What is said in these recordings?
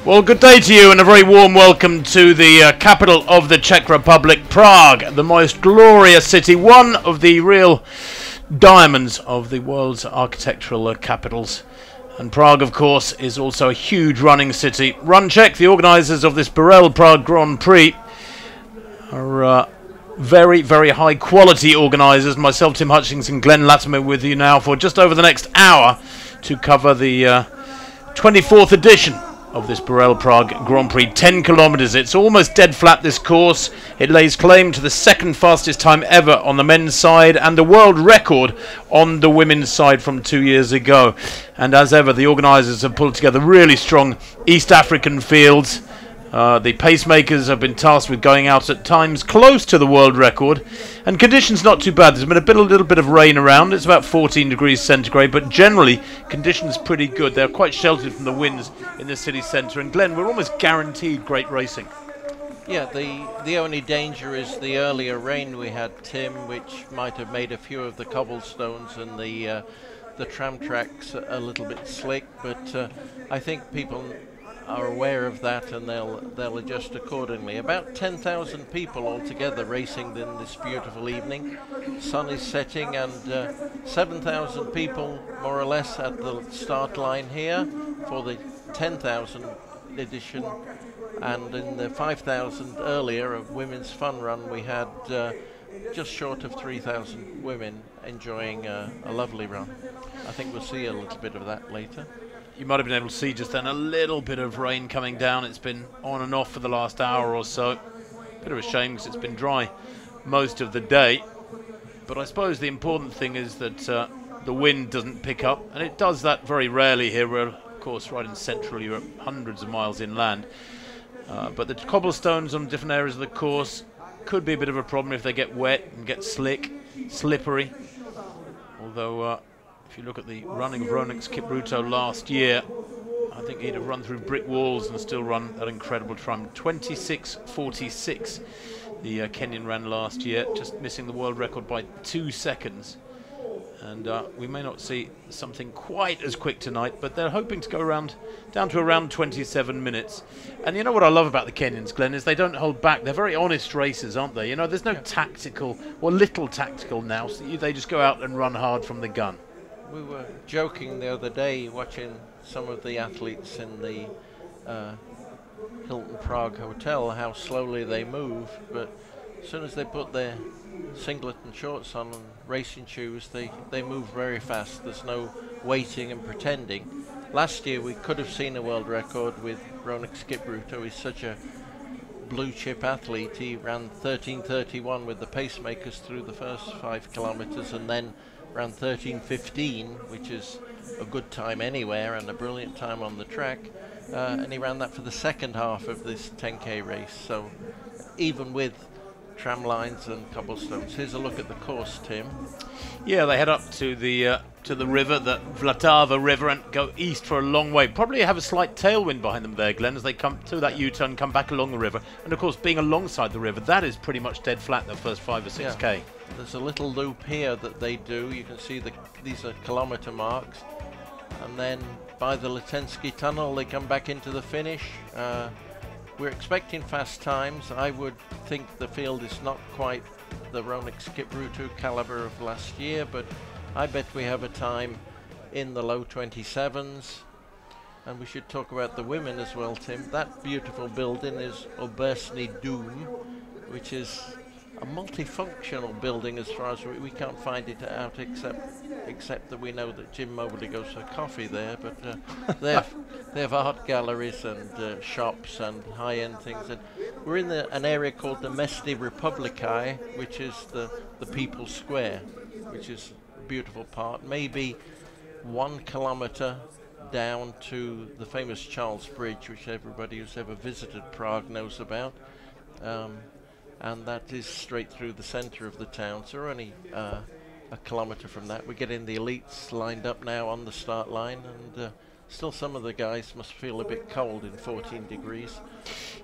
Well, good day to you and a very warm welcome to the capital of the Czech Republic, Prague, the most glorious city, one of the real diamonds of the world's architectural capitals. And Prague, of course, is also a huge running city. RunCzech, the organisers of this Birell Prague Grand Prix, are very, very high quality organisers. Myself, Tim Hutchings and Latimer with you now for just over the next hour to cover the 24th edition of this Birell Prague Grand Prix. 10 kilometres. It's almost dead flat, this course. It lays claim to the second fastest time ever on the men's side and the world record on the women's side from 2 years ago. And as ever, the organisers have pulled together really strong East African fields. The pacemakers have been tasked with going out at times close to the world record, and conditions not too bad. There's been a little bit of rain around. It's about 14 degrees centigrade, but generally conditions pretty good. They're quite sheltered from the winds in the city centre. And Glenn, we're almost guaranteed great racing. Yeah, the only danger is the earlier rain we had, Tim, which might have made a few of the cobblestones and the tram tracks a little bit slick. But I think people are aware of that and they'll adjust accordingly. About 10,000 people altogether racing in this beautiful evening. Sun is setting and 7,000 people more or less at the start line here for the 10,000 edition, and in the 5,000 earlier of women's fun run we had just short of 3,000 women enjoying a lovely run. I think we'll see a little bit of that later. You might have been able to see just then a little bit of rain coming down. It's been on and off for the last hour or so. Bit of a shame because it's been dry most of the day. But I suppose the important thing is that the wind doesn't pick up, and it does that very rarely here. We're, of course, right in Central Europe, hundreds of miles inland. But the cobblestones on different areas of the course could be a bit of a problem if they get wet and get slick, slippery. Although if you look at the running of Ronek's Kipruto last year, I think he'd have run through brick walls and still run that incredible time. 26:46 the Kenyan ran last year, just missing the world record by 2 seconds. And we may not see something quite as quick tonight, but they're hoping to go down to around 27 minutes. And you know what I love about the Kenyans, Glenn, is they don't hold back. They're very honest racers, aren't they? You know, there's no tactical, or little tactical now. So they just go out and run hard from the gun. We were joking the other day watching some of the athletes in the Hilton Prague Hotel, how slowly they move, but as soon as they put their singlet and shorts on and racing shoes, they move very fast. There's no waiting and pretending. Last year we could have seen a world record with Ronek's Kipruto. He's such a blue chip athlete. He ran 13:31 with the pacemakers through the first 5 kilometers and then ran 13:15, which is a good time anywhere and a brilliant time on the track. And he ran that for the second half of this 10k race. So even with tram lines and cobblestones. Here's a look at the course, Tim. Yeah, they head up to the river, the Vltava River, and go east for a long way. Probably have a slight tailwind behind them there, Glenn, as they come through that U-turn, come back along the river. And of course, being alongside the river, that is pretty much dead flat the first 5 or 6k. Yeah. There's a little loop here that they do. You can see these are kilometre marks. And then by the Latensky Tunnel, they come back into the finish. We're expecting fast times. I would think the field is not quite the Ronek's Kipruto caliber of last year, but I bet we have a time in the low 27s. And we should talk about the women as well, Tim. That beautiful building is Obersny Dom, which is a multifunctional building as far as we can't find it out, except that we know that Jim Mobley goes for coffee there. But they have art galleries and shops and high-end things. And we're in an area called the Mesty Republikai, which is the People's Square, which is a beautiful part. Maybe 1 kilometre down to the famous Charles Bridge, which everybody who's ever visited Prague knows about. And that is straight through the centre of the town, so we're only a kilometre from that. We're getting the elites lined up now on the start line, and still some of the guys must feel a bit cold in 14 degrees.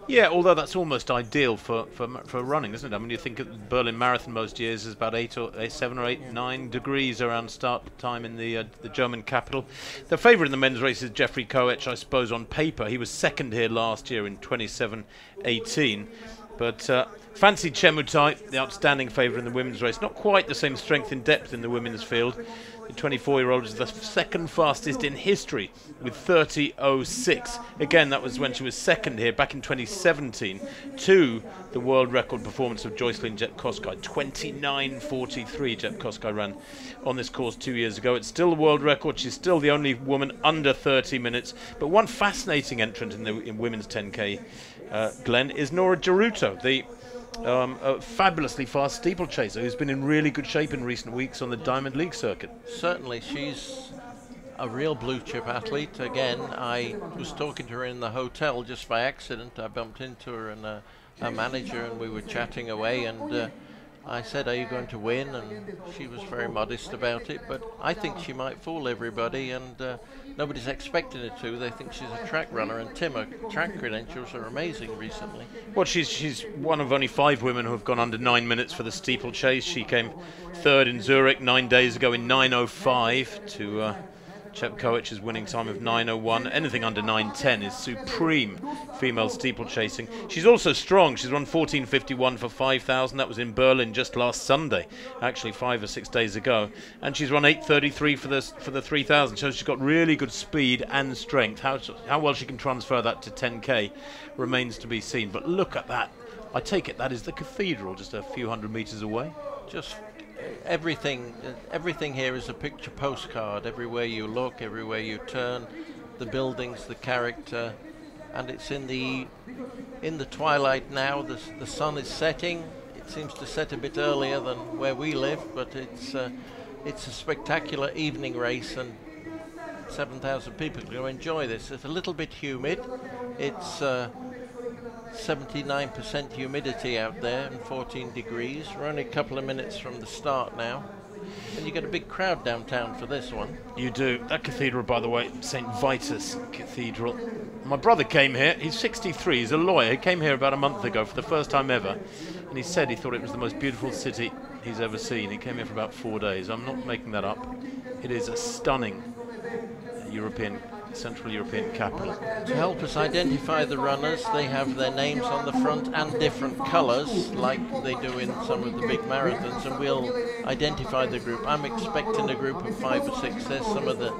Yeah, although that's almost ideal for running, isn't it? I mean, you think of the Berlin Marathon most years is about 7 or 8, 9 degrees around start time in the German capital. The favourite in the men's race is Jeffrey Koech, I suppose, on paper. He was second here last year in 27:18. But Fancy Chemutai, the outstanding favourite in the women's race. Not quite the same strength and depth in the women's field. The 24-year-old is the second fastest in history with 30:06. Again, that was when she was second here back in 2017 to the world record performance of Joycelyn Jepkosgei. 29:43 Jepkosgei ran on this course 2 years ago. It's still the world record. She's still the only woman under 30 minutes. But one fascinating entrant in women's 10K, Glenn, is Nora Geruto, the a fabulously fast steeplechaser who's been in really good shape in recent weeks on the Diamond League circuit. Certainly, she's a real blue chip athlete. Again, I was talking to her in the hotel just by accident. I bumped into her and her manager, and we were chatting away, and I said, "Are you going to win?" And she was very modest about it, but I think she might fool everybody, and nobody's expecting her to. They think she's a track runner, and Tim, her track credentials are amazing recently. Well, she's one of only 5 women who have gone under 9 minutes for the steeplechase. She came third in Zurich 9 days ago in 9:05 to Chepkoech's winning time of 9:01. Anything under 9:10 is supreme female steeplechasing. She's also strong. She's run 14:51 for 5,000. That was in Berlin just last Sunday, actually 5 or 6 days ago. And she's run 8:33 for the 3,000. So she's got really good speed and strength. How well she can transfer that to 10K remains to be seen. But look at that. I take it that is the cathedral just a few hundred meters away. Just everything here is a picture postcard. Everywhere you look, everywhere you turn, the buildings, the character, and it's in the twilight now. The sun is setting. It seems to set a bit earlier than where we live, but it's a spectacular evening race, and 7,000 people are going to enjoy this. It's a little bit humid. It's 79% humidity out there and 14 degrees. We're only a couple of minutes from the start now. And you get a big crowd downtown for this one. You do. That cathedral, by the way, St. Vitus Cathedral. My brother came here. He's 63. He's a lawyer. He came here about a month ago for the first time ever. And he said he thought it was the most beautiful city he's ever seen. He came here for about 4 days. I'm not making that up. It is a stunning Central European capital. To help us identify the runners, they have their names on the front and different colours, like they do in some of the big marathons, and we'll identify the group. I'm expecting a group of 5 or 6. There's some of the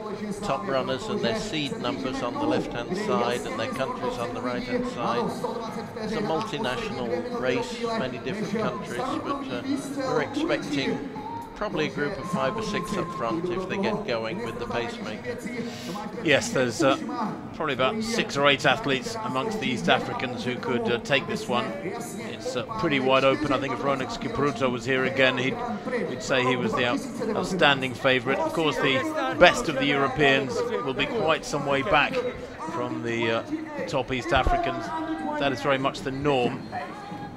top runners and their seed numbers on the left-hand side and their countries on the right-hand side. It's a multinational race, many different countries, but we're expecting probably a group of 5 or 6 up front if they get going with the pacemaker. Yes, there's probably about 6 or 8 athletes amongst the East Africans who could take this one. It's pretty wide open. I think if RunCzech Kipruto was here again, he'd say he was the outstanding favourite. Of course, the best of the Europeans will be quite some way back from the top East Africans. That is very much the norm.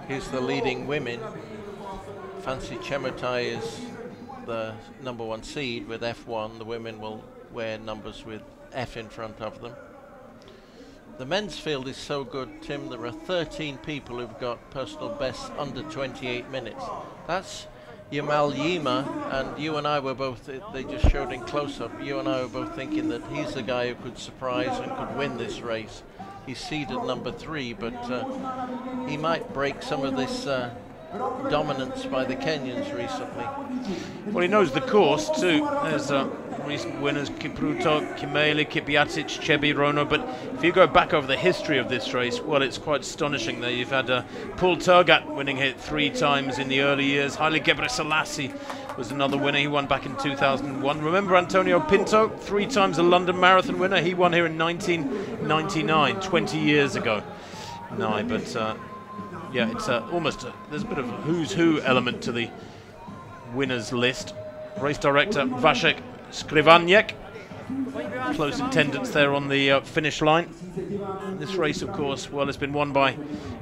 Here's the leading women. Fancy Chemutai is the number 1 seed with F1. The women will wear numbers with F in front of them. The men's field is so good, Tim. There are 13 people who've got personal bests under 28 minutes. That's Yamal Yima, and you and I were both, they just showed in close-up, you and I were both thinking that he's the guy who could surprise and could win this race. He's seeded number 3, but he might break some of this dominance by the Kenyans recently. Well, he knows the course too. There's recent winners: Kipruto, Kimeli, Kipyatic, Chebi, Rono. But if you go back over the history of this race, well, it's quite astonishing. There you've had Paul Turgat winning it 3 times in the early years. Haile Gebrselassie was another winner. He won back in 2001. Remember Antonio Pinto, 3 times a London Marathon winner. He won here in 1999, 20 years ago. No, but yeah, it's almost there's a bit of a who's who element to the winners list. Race director Waszek Skriwaniec, close attendance there on the finish line. This race, of course, well, it's been won by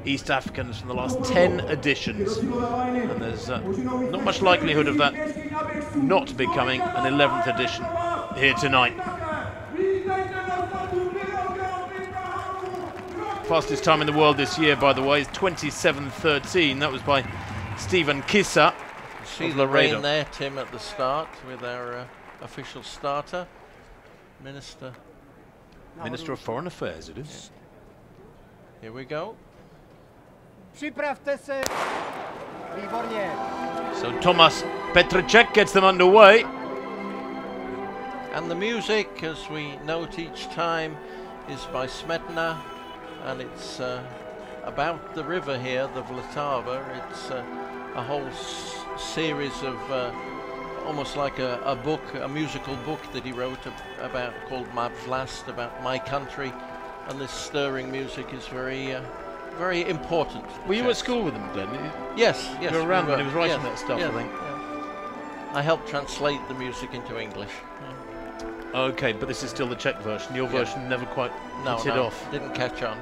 East Africans from the last 10 editions, and there's not much likelihood of that not becoming an 11th edition here tonight. Fastest time in the world this year, by the way, is 27:13. That was by Stephen Kissa. See the rain there, Tim, at the start with our official starter, Minister of Foreign Affairs, it is. Yeah. Here we go. Připravte se. Výborně. So Thomas Petracek gets them underway. And the music, as we note each time, is by Smetana, and it's about the river here, the Vltava. It's a whole series of almost like a book, a musical book that he wrote about, called Má vlast, about my country, and this stirring music is very important. Were you at school with him, Glenn? Yes, yes. You were around we when he was writing yes, that stuff, yes, I think. yeah. I helped translate the music into English. Okay, but this is still the Czech version. Your version never quite hit off. Didn't catch on.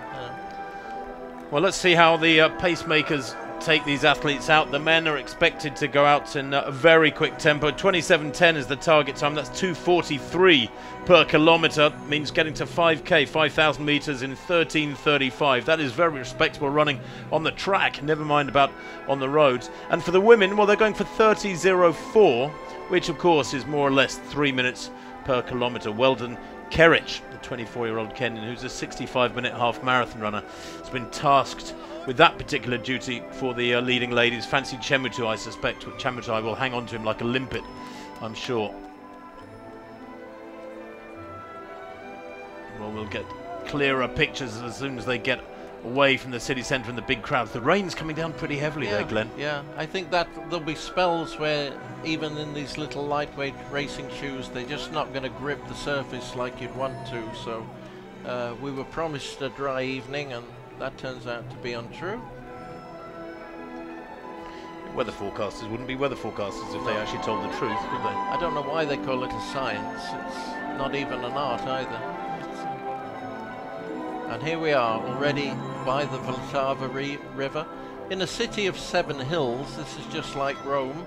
Well, let's see how the pacemakers take these athletes out. The men are expected to go out in a very quick tempo. 27:10 is the target time. That's 2:43 per kilometre. Means getting to 5k, 5,000 metres in 13:35. That is very respectable running on the track, never mind about on the roads. And for the women, well, they're going for 30:04, which of course is more or less 3 minutes per kilometre. Weldon Kerich, the 24-year-old Kenyan, who's a 65-minute half marathon runner, has been tasked with that particular duty for the leading ladies. Fancy Chemutai, I suspect. Chemutai will hang on to him like a limpet, I'm sure. Well, we'll get clearer pictures as soon as they get away from the city centre and the big crowds. The rain's coming down pretty heavily there, Glenn. Yeah, I think that there'll be spells where even in these little lightweight racing shoes, they're just not going to grip the surface like you'd want to. So we were promised a dry evening, and that turns out to be untrue. Weather forecasters wouldn't be weather forecasters if they actually told the truth, would they? I don't know why they call it a science. It's not even an art either. And here we are, already by the Vltava river, in a city of 7 hills. This is just like Rome,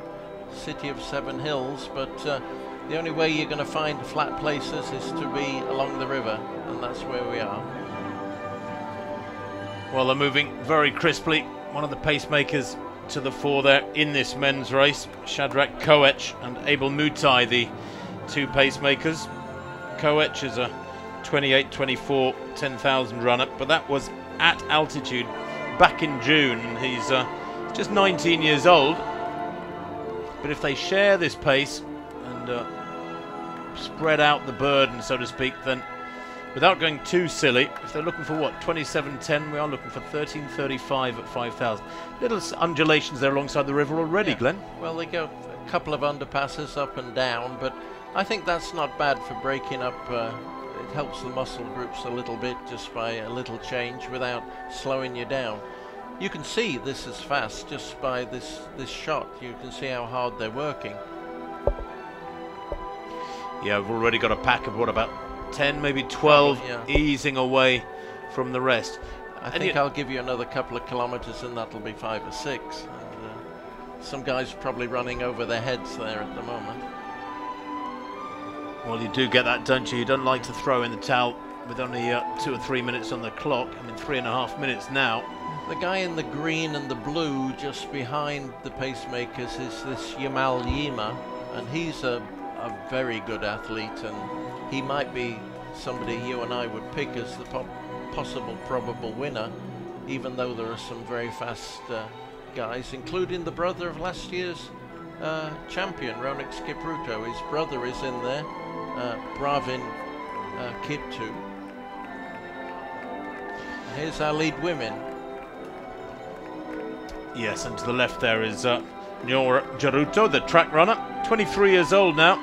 city of 7 hills, but the only way you're going to find flat places is to be along the river, and that's where we are. Well, they're moving very crisply. One of the pacemakers to the fore there in this men's race, Shadrach Koech and Abel Mutai, the two pacemakers. Koech is a 28-24 10,000 runner, but that was at altitude back in June. He's just 19 years old, but if they share this pace and spread out the burden, so to speak, then without going too silly, if they're looking for what, 27:10, we are looking for 13:35 at 5,000. Little undulations there alongside the river already, Glenn. Well, they go a couple of underpasses up and down, but I think that's not bad for breaking up. It helps the muscle groups a little bit just by a little change without slowing you down. You can see this is fast just by this shot. You can see how hard they're working. Yeah, we've already got a pack of what, about 10, maybe 12, easing away from the rest. I think I'll give you another couple of kilometres and that'll be 5 or 6. And, some guys probably running over their heads there at the moment. Well, you do get that, don't you? You don't like to throw in the towel with only 2 or 3 minutes on the clock. I mean, 3.5 minutes now. The guy in the green and the blue just behind the pacemakers is this Yamal Yima, and he's a very good athlete, and he might be somebody you and I would pick as the possible probable winner, even though there are some very fast guys, including the brother of last year's champion, RunCzech Kipruto. His brother is in there, Bravin Kiptu. Here's our lead women. Yes, and to the left there is Nora Jaruto, the track runner, 23 years old now.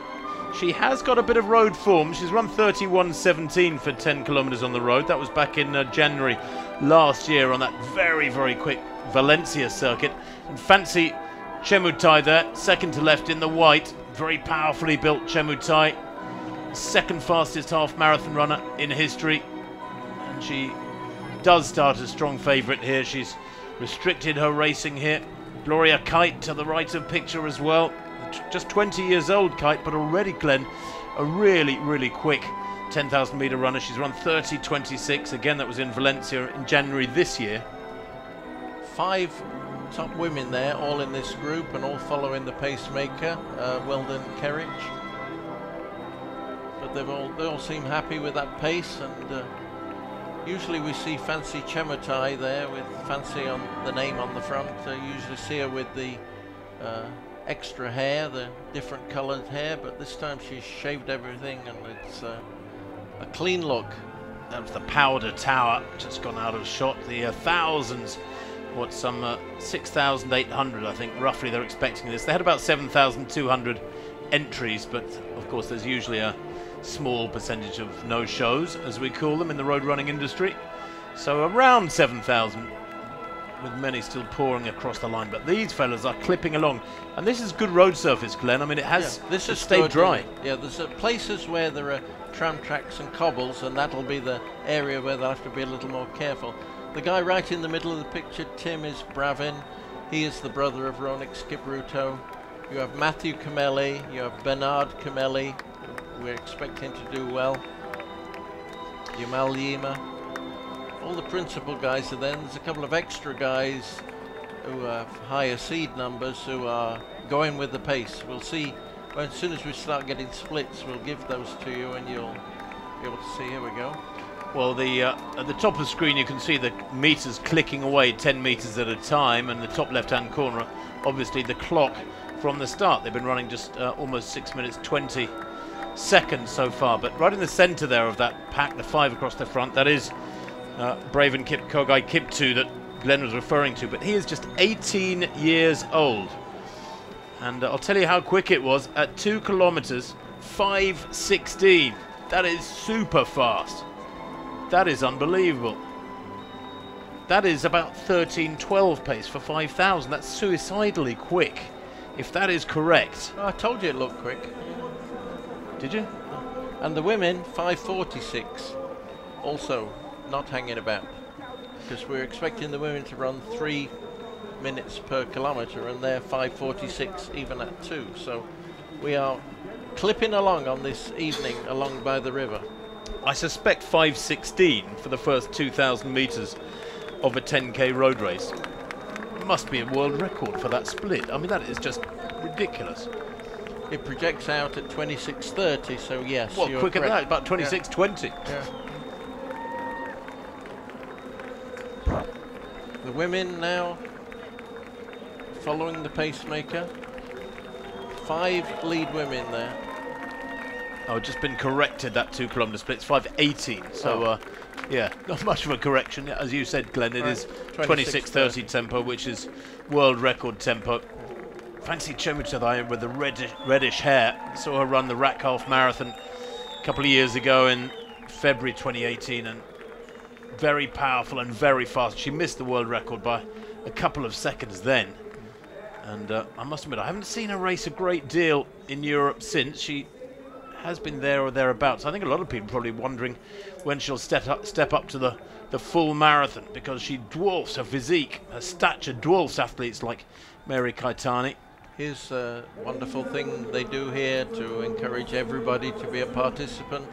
She has got a bit of road form. She's run 31:17 for 10 kilometres on the road. That was back in January last year on that very, very quick Valencia circuit. And fancy Chemutai there, second to left in the white. Very powerfully built Chemutai. Second fastest half marathon runner in history. And she does start as strong favourite here. She's restricted her racing here. Gloria Kite to the right of picture as well. Just 20 years old, Kite, but already, Glenn, a really, really quick 10,000 metre runner. She's run 30.26. Again, that was in Valencia in January this year. 5 top women there, all in this group and all following the pacemaker, Weldon Kerridge. But they all seem happy with that pace, and usually we see Fancy Chemutai there with Fancy on the name on the front. You usually see her with the extra hair, the different coloured hair, but this time she's shaved everything and it's a clean look. That was the Powder Tower, just gone out of shot. The thousands, some 6,800, I think, roughly they're expecting this. They had about 7,200 entries, but of course there's usually a small percentage of no-shows, as we call them in the road running industry. So around 7,000, with many still pouring across the line. But these fellas are clipping along, and this is good road surface, Glenn. I mean, it has stayed dry. Yeah, there's places where there are tram tracks and cobbles, and that'll be the area where they'll have to be a little more careful. The guy right in the middle of the picture, Tim, is Bravin. He is the brother of Ronik Skipruto. You have Matthew Camelli, you have Bernard Camelli, we're expecting to do well. Jamal Yima. All the principal guys are there. There's a couple of extra guys who have higher seed numbers who are going with the pace. We'll see as soon as we start getting splits, we'll give those to you and you'll be able to see. Here we go. Well, at the top of the screen you can see the meters clicking away 10 meters at a time, and the top left-hand corner, obviously the clock from the start. They've been running just almost 6 minutes 20 seconds so far, but right in the center there of that pack, the 5 across the front, that is Braven Kipkogai Kiptu that Glenn was referring to, but he is just 18 years old, and I'll tell you how quick it was. At 2 kilometers 5:16, that is super fast. That is unbelievable. That is about 13:12 pace for 5,000. That's suicidally quick, if that is correct. Oh, I told you it looked quick. Did you? And the women 5:46, also not hanging about, because we're expecting the women to run 3 minutes per kilometre, and they're 5:46 even at 2. So we are clipping along on this evening along by the river. I suspect 5:16 for the first 2,000 metres of a 10k road race must be a world record for that split. I mean, that is just ridiculous. It projects out at 26:30, so yes. Well, quicker than that, about 26:20. Yeah. The women now following the pacemaker. 5 lead women there. Oh, just been corrected, that 2 kilometre split. It's 5:18, so yeah, not much of a correction. As you said, Glenn, it is 26:30 tempo, which is world record tempo. Fancy Chemutai with the reddish hair. Saw her run the Rack Half Marathon a couple of years ago in February 2018, and very powerful and very fast. She missed the world record by a couple of seconds then. And I must admit, I haven't seen her race a great deal in Europe since. She has been there or thereabouts. I think a lot of people are probably wondering when she'll step up to the full marathon, because she dwarfs her physique. Her stature dwarfs athletes like Mary Kaitani. Here's a wonderful thing they do here to encourage everybody to be a participant.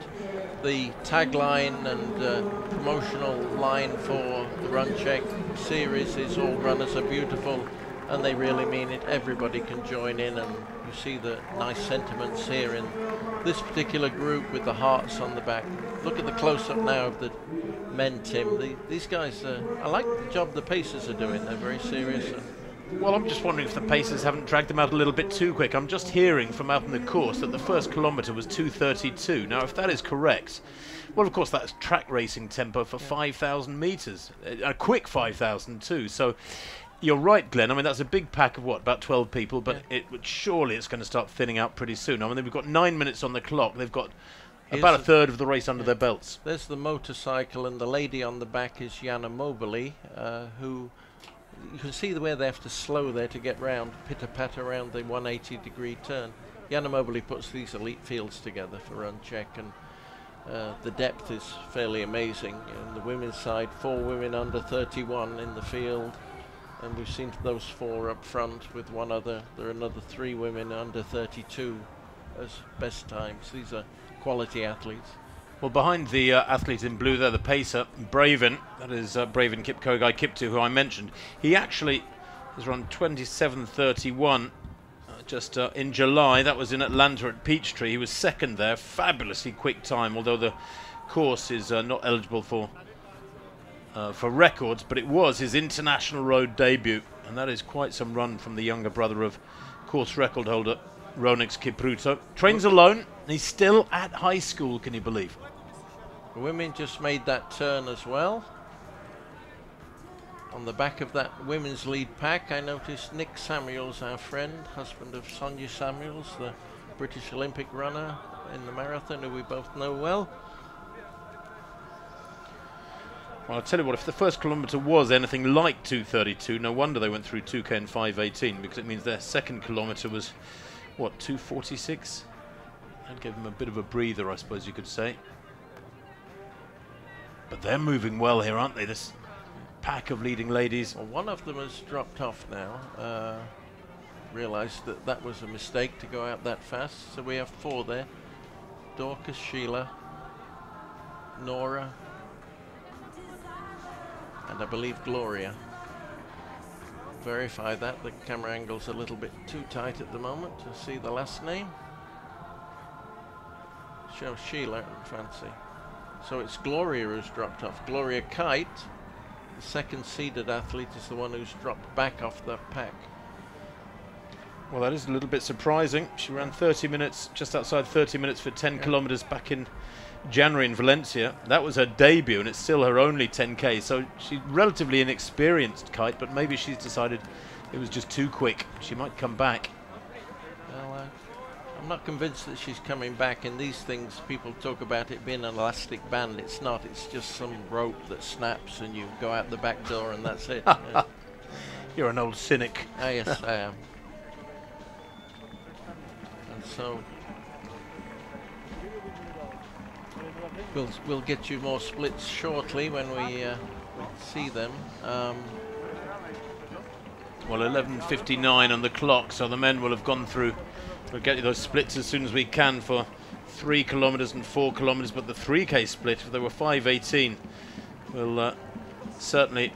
The tagline and promotional line for the RunCzech series is "All runners are beautiful," and they really mean it. Everybody can join in, and you see the nice sentiments here in this particular group with the hearts on the back. Look at the close-up now of the men, Tim. These guys, I like the job the pacers are doing. They're very serious. Well, I'm just wondering if the pacers haven't dragged them out a little bit too quick. I'm just hearing from out in the course that the first kilometre was 2:32. Now, if that is correct, well, of course, that's track racing tempo for 5,000 metres. A quick 5,000 too. So you're right, Glenn. I mean, that's a big pack of what, about 12 people, but surely it's going to start thinning out pretty soon. I mean, we've got 9 minutes on the clock. They've got about a third of the race under their belts. There's the motorcycle, and the lady on the back is Jana Mobley, who you can see where they have to slow there to get round, pitter-patter around the 180-degree turn. Jana Mobley puts these elite fields together for RunCzech, and the depth is fairly amazing. On the women's side, 4 women under 31 in the field, and we've seen those 4 up front with one other. There are another 3 women under 32 as best times. These are quality athletes. Well, behind the athlete in blue there, the pacer, Braven, that is Braven Kipkogai Kiptu, who I mentioned. He actually has run 27:31 just in July. That was in Atlanta at Peachtree. He was second there, fabulously quick time, although the course is not eligible for records, but it was his international road debut, and that is quite some run from the younger brother of course record holder Ronix Kipruto. Trains alone, and he's still at high school, can you believe? The women just made that turn as well. On the back of that women's lead pack, I noticed Nick Samuels, our friend, husband of Sonia Samuels, the British Olympic runner in the marathon, who we both know well. Well, I'll tell you what, if the first kilometre was anything like 2:32, no wonder they went through 2K in 5:18, because it means their second kilometre was, what, 2:46? That gave them a bit of a breather, I suppose you could say. But they're moving well here, aren't they, this pack of leading ladies? Well, one of them has dropped off now. Realised that that was a mistake to go out that fast. So we have 4 there. Dorcas, Sheila, Nora, and I believe Gloria. Verify that. The camera angle's a little bit too tight at the moment to see the last name. Show Sheila in fancy. So it's Gloria who's dropped off. Gloria Kite, the second seeded athlete, is the one who's dropped back off the pack. Well, that is a little bit surprising. She ran 30 minutes, just outside 30 minutes for 10 kilometres back in January in Valencia. That was her debut, and it's still her only 10K. So she's relatively inexperienced, Kite, but maybe she's decided it was just too quick. She might come back. Well, I'm not convinced that she's coming back. In these things, people talk about it being an elastic band. It's not. It's just some rope that snaps and you go out the back door and that's it. Yeah. You're an old cynic. Ah, yes, I am. And so we'll get you more splits shortly when we see them. Well, 11:59 on the clock, so the men will have gone through. We'll get you those splits as soon as we can for 3 kilometres and 4 kilometres, but the 3K split, if there were 5:18, will certainly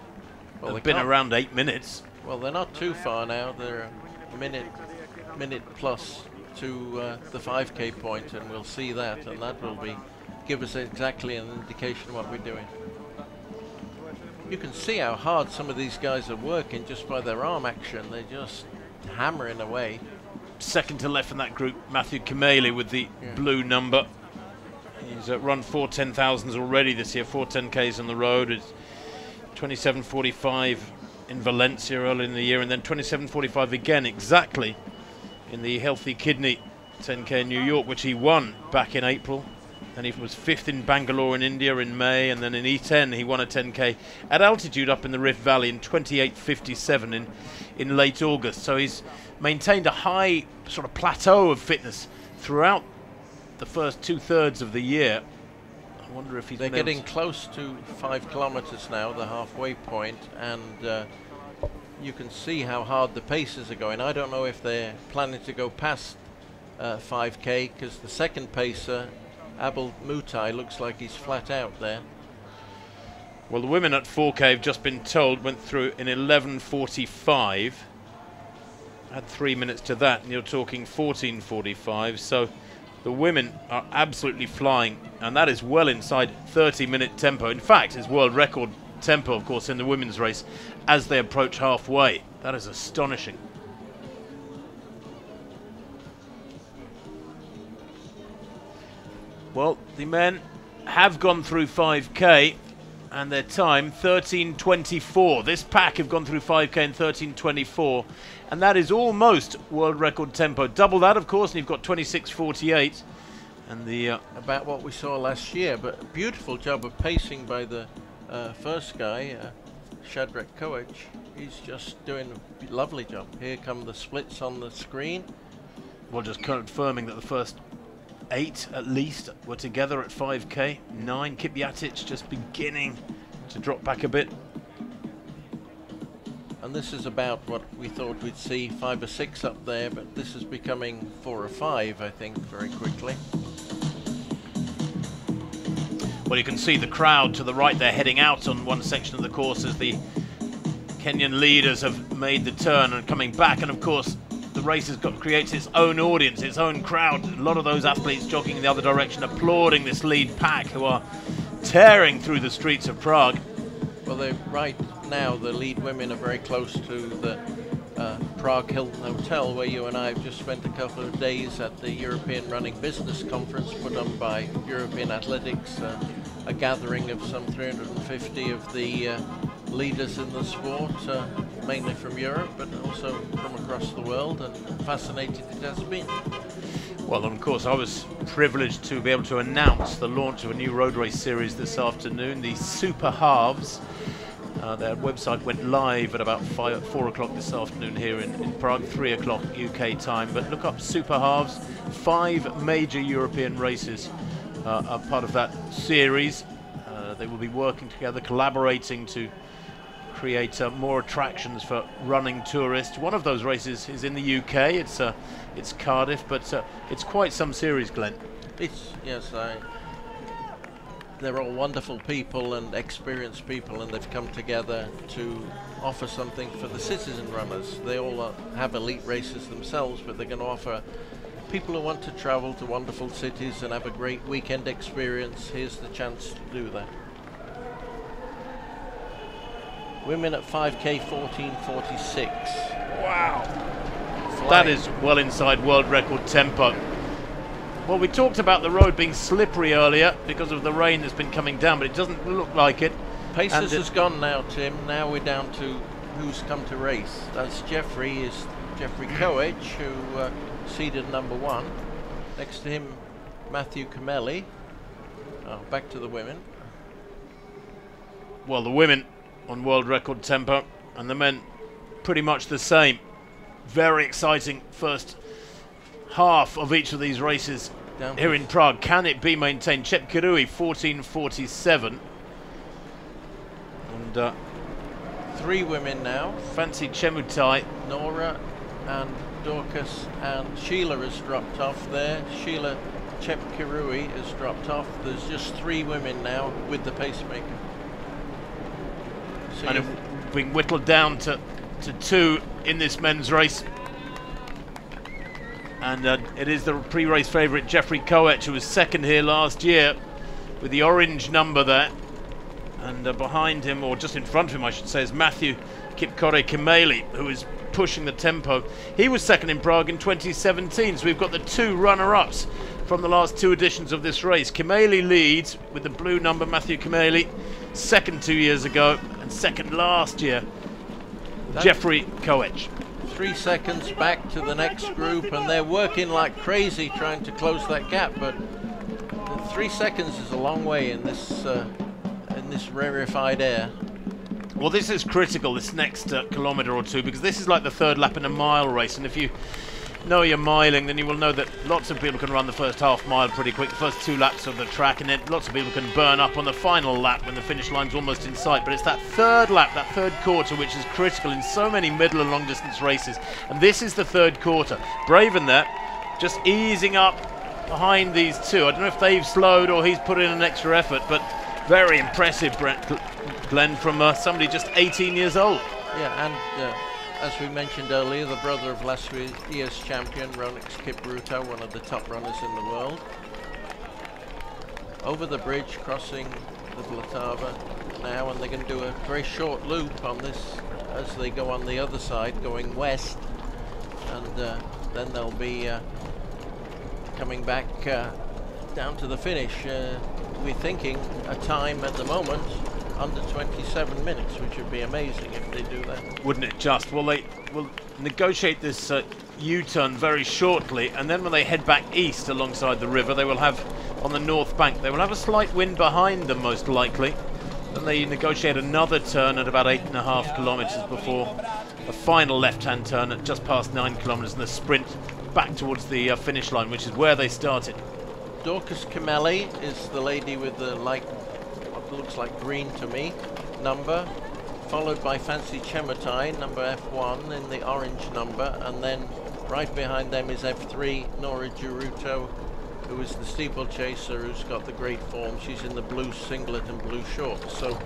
have been around 8 minutes. Well, they're not too far now. They're a minute plus to the 5K point, and we'll see that, and that will give us exactly an indication of what we're doing. You can see how hard some of these guys are working just by their arm action. They're just hammering away. Second to left in that group, Matthew Kameli with the blue number. He's run 4 10,000s already this year, 4 10Ks on the road. It's 27:45 in Valencia early in the year, and then 27:45 again exactly in the Healthy Kidney 10K in New York, which he won back in April. Then he was 5th in Bangalore in India in May, and then in E10 he won a 10K at altitude up in the Rift Valley in 28:57 in late August. So he's maintained a high sort of plateau of fitness throughout the first 2/3 of the year. I wonder if they're getting close to 5 kilometers now, the halfway point, and you can see how hard the paces are going. I don't know if they're planning to go past 5K, because the second pacer, Abel Mutai, looks like he's flat out there. Well, the women at 4K have just been told went through in 11:45. Add 3 minutes to that, and you're talking 14:45. So the women are absolutely flying, and that is well inside 30-minute tempo. In fact, it's world record tempo, of course, in the women's race as they approach halfway. That is astonishing. Well, the men have gone through 5K, and their time 13:24. This pack have gone through 5K in 13:24, and that is almost world record tempo. Double that, of course, and you've got 26:48, and the about what we saw last year. But a beautiful job of pacing by the first guy, Shadrach Koech. He's just doing a lovely job. Here come the splits on the screen. Well, just confirming that the first 8 at least were together at 5K. 9, Kipyatic just beginning to drop back a bit. And this is about what we thought we'd see, 5 or 6 up there, but this is becoming 4 or 5, I think, very quickly. Well, you can see the crowd to the right there heading out on one section of the course as the Kenyan leaders have made the turn and coming back. And of course, the race has creates its own audience, its own crowd. A lot of those athletes jogging in the other direction, applauding this lead pack who are tearing through the streets of Prague. Well, right now the lead women are very close to the Prague Hilton Hotel, where you and I have just spent a couple of days at the European Running Business Conference put on by European Athletics, a gathering of some 350 of the leaders in the sport, mainly from Europe, but also from across the world, and fascinating it has been. Well, and of course, I was privileged to be able to announce the launch of a new road race series this afternoon, the Super Halves. Their website went live at about 4 o'clock this afternoon here in Prague, 3 o'clock UK time. But look up Super Halves. 5 major European races are part of that series. They will be working together, collaborating to create more attractions for running tourists. One of those races is in the UK. It's Cardiff, but it's quite some series, Glenn. They're all wonderful people and experienced people, and they've come together to offer something for the citizen runners. They all have elite races themselves, but they're going to offer people who want to travel to wonderful cities and have a great weekend experience. Here's the chance to do that. Women at 5K 14:46. Wow. Flying. That is well inside world record tempo. Well, we talked about the road being slippery earlier because of the rain that's been coming down, but it doesn't look like it. Paces has gone now, Tim. Now we're down to who's come to race. That's Jeffrey Koech, who seeded number 1. Next to him, Matthew Camelli. Back to the women. Well, the women on world record tempo, and the men pretty much the same. Very exciting first half of each of these races here in Prague. Can it be maintained? Chepkirui 14:47, and 3 women now. Fancy Chemutai. Nora and Dorcas and Sheila has dropped off there. Sheila Chepkirui has dropped off. There's just 3 women now with the pacemaker. So and have been whittled down to 2 in this men's race. And it is the pre-race favourite Jeffrey Koech, who was second here last year with the orange number there. And behind him, or just in front of him I should say, is Matthew Kipkore Kimeli, who is pushing the tempo. He was second in Prague in 2017, so we've got the 2 runner-ups from the last 2 editions of this race. Kimeli leads with the blue number, Matthew Kimeli, second 2 years ago, and second last year, Jeffrey Koech. 3 seconds back to the next group, and they're working like crazy trying to close that gap, but 3 seconds is a long way in this rarefied air. Well, this is critical, this next kilometre or 2, because this is like the 3rd lap in a mile race, and if you know you're miling, then you will know that lots of people can run the first half mile pretty quick, the first 2 laps of the track, and then lots of people can burn up on the final lap when the finish line's almost in sight. But it's that 3rd lap, that 3rd quarter, which is critical in so many middle and long distance races, and this is the 3rd quarter. Braven there, just easing up behind these 2. I don't know if they've slowed or he's put in an extra effort, but very impressive, Glenn, from somebody just 18 years old. Yeah, and as we mentioned earlier, the brother of last year's champion, RunCzech Kipruto, one of the top runners in the world. Over the bridge, crossing the Vltava now, and they're going to do a very short loop on this as they go on the other side, going west, and then they'll be coming back down to the finish. We're thinking a time at the moment under 27 minutes, which would be amazing if they do that. Wouldn't it just? Well, they will negotiate this U-turn very shortly, and then when they head back east alongside the river, they will have, on the north bank, they will have a slight wind behind them most likely. Then they negotiate another turn at about 8.5 kilometres before a final left-hand turn at just past 9 kilometres, and the sprint back towards the finish line, which is where they started. Dorcas Camelli is the lady with the light, what looks like green to me, number, followed by Fancy Chemutai, number F1 in the orange number, and then right behind them is F3, Nora Giruto, who is the steeplechaser who's got the great form. She's in the blue singlet and blue shorts. So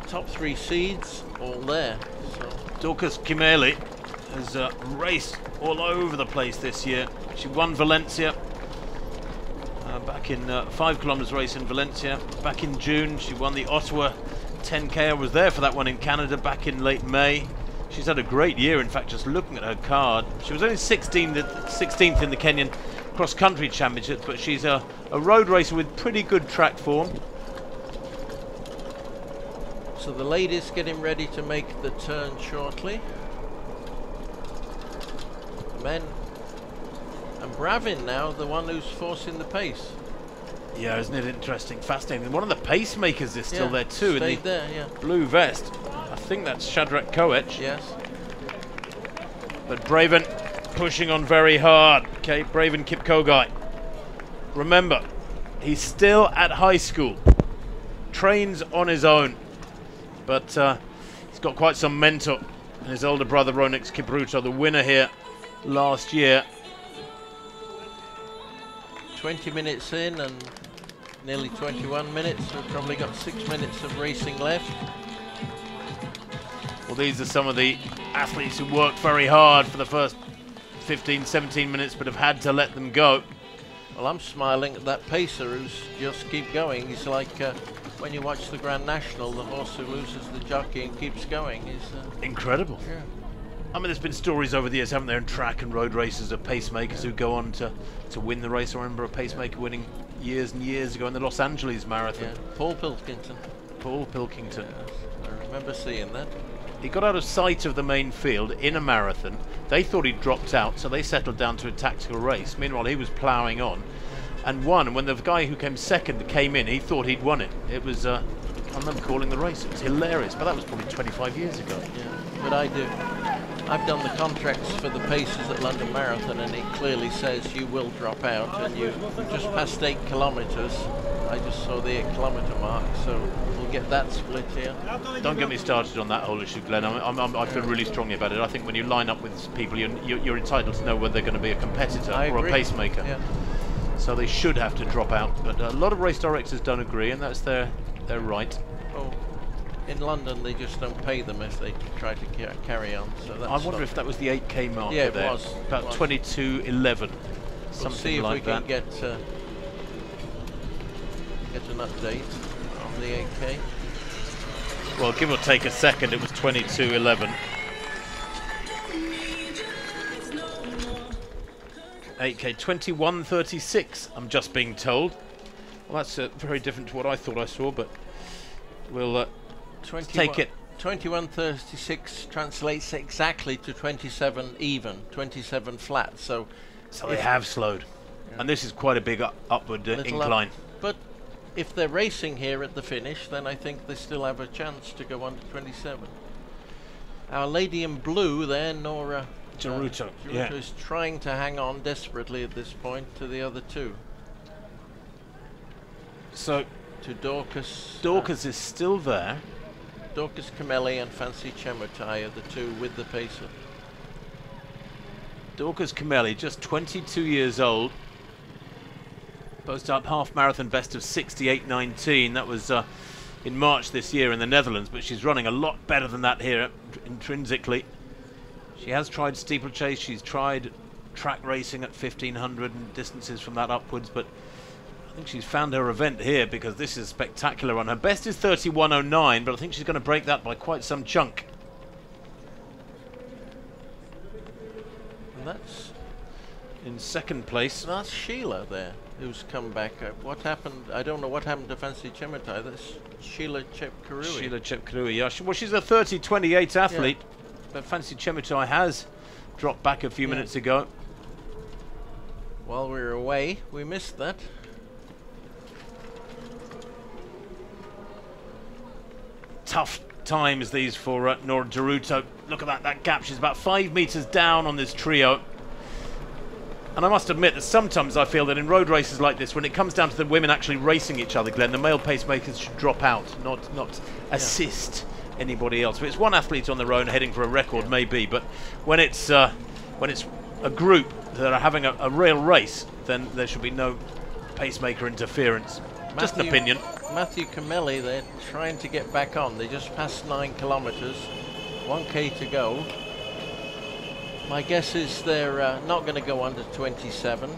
top 3 seeds all there. So Dorcas Kimeli has raced all over the place this year. She won Valencia back in 5 kilometers race in Valencia. Back in June, she won the Ottawa 10K. I was there for that one in Canada back in late May. She's had a great year, in fact, just looking at her card. She was only 16th in the Kenyan cross-country championships, but she's a road racer with pretty good track form. So the ladies getting ready to make the turn shortly. The men, and Bravin now, the one who's forcing the pace. Yeah, isn't it interesting, fascinating? One of the pacemakers is still there too, in the there, yeah. blue vest. I think that's Shadrach Koech. Yes. But Braven pushing on very hard. Okay, Braven Kipkogai. Remember, he's still at high school. Trains on his own. But he's got quite some mentor. And his older brother, Ronix Kipruto, the winner here last year. 20 minutes in and nearly 21 minutes. We've probably got 6 minutes of racing left. Well, these are some of the athletes who worked very hard for the first 15, 17 minutes, but have had to let them go. Well, I'm smiling at that pacer who's just keep going. He's like when you watch the Grand National, the horse who loses the jockey and keeps going. He's incredible. Yeah. I mean, there's been stories over the years, haven't there, in track and road races of pacemakers who go on to win the race. I remember a pacemaker winning years and years ago in the Los Angeles Marathon. Yeah. Paul Pilkington. Paul Pilkington. Yes, I remember seeing that. He got out of sight of the main field in a marathon. They thought he'd dropped out, so they settled down to a tactical race. Meanwhile, he was ploughing on and won. And when the guy who came second came in, he thought he'd won it. It was, I remember calling the race. It was hilarious, but that was probably 25 years ago. Yeah, but I've done the contracts for the paces at London Marathon, and it clearly says you will drop out, and you just passed 8 kilometres. I just saw the 8 kilometre mark, so we'll get that split here. Don't get me started on that whole issue, Glenn. I feel really strongly about it. I think when you line up with people, you're entitled to know whether they're going to be a competitor or a pacemaker. Yeah. So they should have to drop out. But a lot of race directors don't agree, and that's their right. Oh, in London they just don't pay them if they try to carry on. So that's I wonder if that was the 8K marker. Yeah, it there. was. About 22:11. We'll see if we can get an update on the 8K. Well, give or take a second, it was 22:11. 8K 21:36. I'm just being told. Well, that's very different to what I thought I saw, but we'll take it. 21:36 translates exactly to 27 even, 27 flat. So they have slowed, and this is quite a big upward incline. But if they're racing here at the finish, then I think they still have a chance to go on to 27. Our lady in blue there, Nora Geruto, is trying to hang on desperately at this point to the other two. So to Dorcas. Dorcas is still there. Dorcas Kimeli and Fancy Chemutai are the two with the pacer. Dorcas Kimeli, just 22 years old. Posted up half marathon best of 68:19. That was in March this year in the Netherlands, but she's running a lot better than that here intrinsically. She has tried steeplechase, she's tried track racing at 1500 and distances from that upwards, but I think she's found her event here because this is a spectacular run. Her best is 31:09, but I think she's going to break that by quite some chunk. And that's in second place. That's Sheila there, who's come back. What happened? I don't know what happened to Fancy Chemutai. That's Sheila Chepkarui. Sheila Chepkarui, yeah. Well, she's a 30:28 athlete, but Fancy Chemutai has dropped back a few minutes ago. While we were away, we missed that. Tough times these for Nora Geruto. Look at that gap. She's about 5 meters down on this trio. And I must admit that sometimes I feel that in road races like this, when it comes down to the women actually racing each other, Glenn, the male pacemakers should drop out, not assist anybody else. If it's one athlete on their own heading for a record, maybe, but when it's a group that are having a real race, then there should be no pacemaker interference. Just an opinion. Matthew Kimeli, they're trying to get back on. They just passed 9 kilometres, 1k to go. My guess is they're not going to go under 27.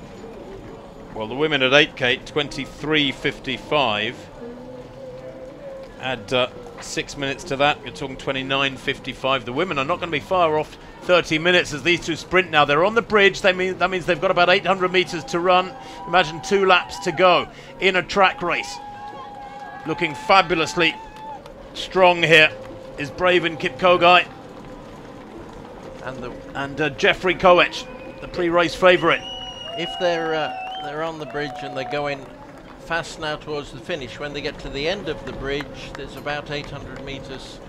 Well, the women at 8k, 23:55. Add 6 minutes to that, you're talking 29:55. The women are not going to be far off 30 minutes as these two sprint now. They're on the bridge. That means they've got about 800 metres to run. Imagine 2 laps to go in a track race. Looking fabulously strong here is Braven Kipkogai and Jeffrey Koech, the pre-race favourite. If they're on the bridge and they're going fast now towards the finish, when they get to the end of the bridge, there's about 800 metres.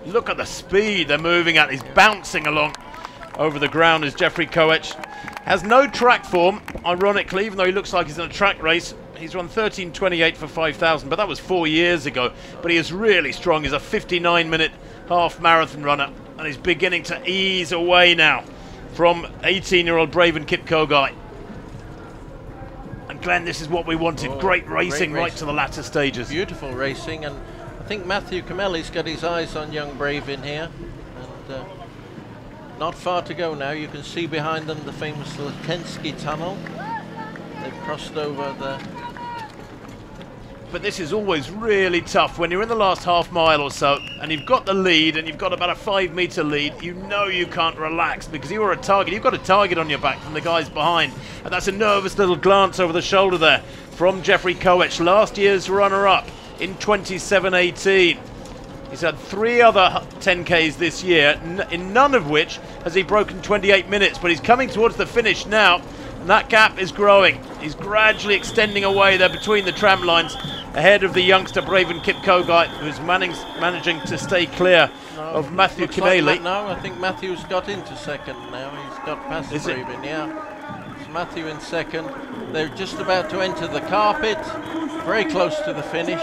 Look at the speed they're moving at. He's bouncing along over the ground as Jeffrey Koech has no track form, ironically, even though he looks like he's in a track race. He's run 13:28 for 5,000, but that was 4 years ago. But he is really strong. He's a 59-minute half marathon runner, and he's beginning to ease away now from 18-year-old Braven Kipkogai. And Glenn, this is what we wanted. Great racing right to the latter stages. Beautiful racing, and I think Matthew Kimeli's got his eyes on young Braven here. And not far to go now. You can see behind them the famous Latensky Tunnel. They've crossed over the... But this is always really tough when you're in the last half mile or so and you've got the lead and you've got about a 5-metre lead. You know you can't relax because you're a target. You've got a target on your back from the guys behind. And that's a nervous little glance over the shoulder there from Jeffrey Koech, last year's runner-up in 27:18. He's had 3 other 10Ks this year, in none of which has he broken 28 minutes. But he's coming towards the finish now, and that gap is growing. He's gradually extending away there between the tram lines, ahead of the youngster Braven Kipkogai, who's managing to stay clear of Matthew Kimeli. Like I think Matthew's got into second now. He's got past Braven, yeah. It's Matthew in second. They're just about to enter the carpet, very close to the finish.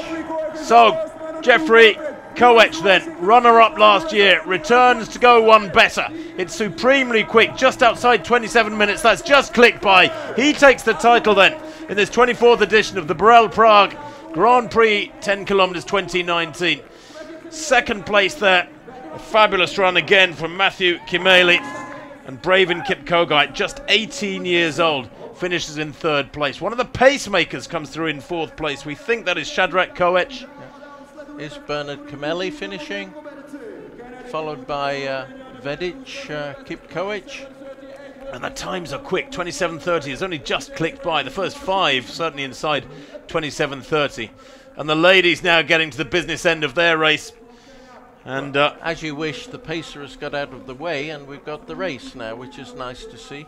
So, Jeffrey Koech then, runner-up last year, returns to go one better. It's supremely quick, just outside 27 minutes. That's just clicked by. He takes the title then in this 24th edition of the Birell Prague Grand Prix 10 kilometres 2019. Second place there. A fabulous run again from Matthew Kimeli, and Braven Kipkogai, just 18 years old, finishes in 3rd place. One of the pacemakers comes through in 4th place. We think that is Shadrach Koech. Is Bernard Kimeli finishing, followed by Vedic Kipkoech. And the times are quick. 27:30 has only just clicked by. The first 5 certainly inside 27:30. And the ladies now getting to the business end of their race. And as you wish, the pacer has got out of the way and we've got the race now, which is nice to see.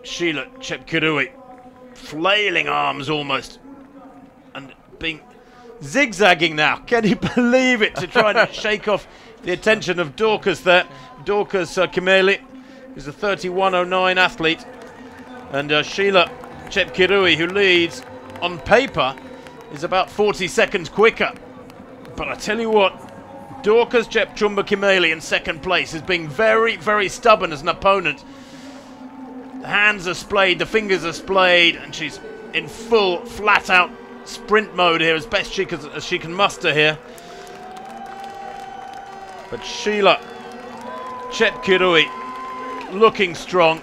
Sheila Chepkirui, flailing arms almost, and being zigzagging now. Can you believe it? To try and shake off the attention of Dorcas there. Dorcas Kimeli is a 31:09 athlete, and Sheila Chepkirui, who leads on paper, is about 40 seconds quicker. But I tell you what, Dorcas Chepchumba Kimeli in 2nd place is being very, very stubborn as an opponent. The hands are splayed, the fingers are splayed, and she's in full, flat-out sprint mode here as best as she can muster here. But Sheila Chepkirui looking strong,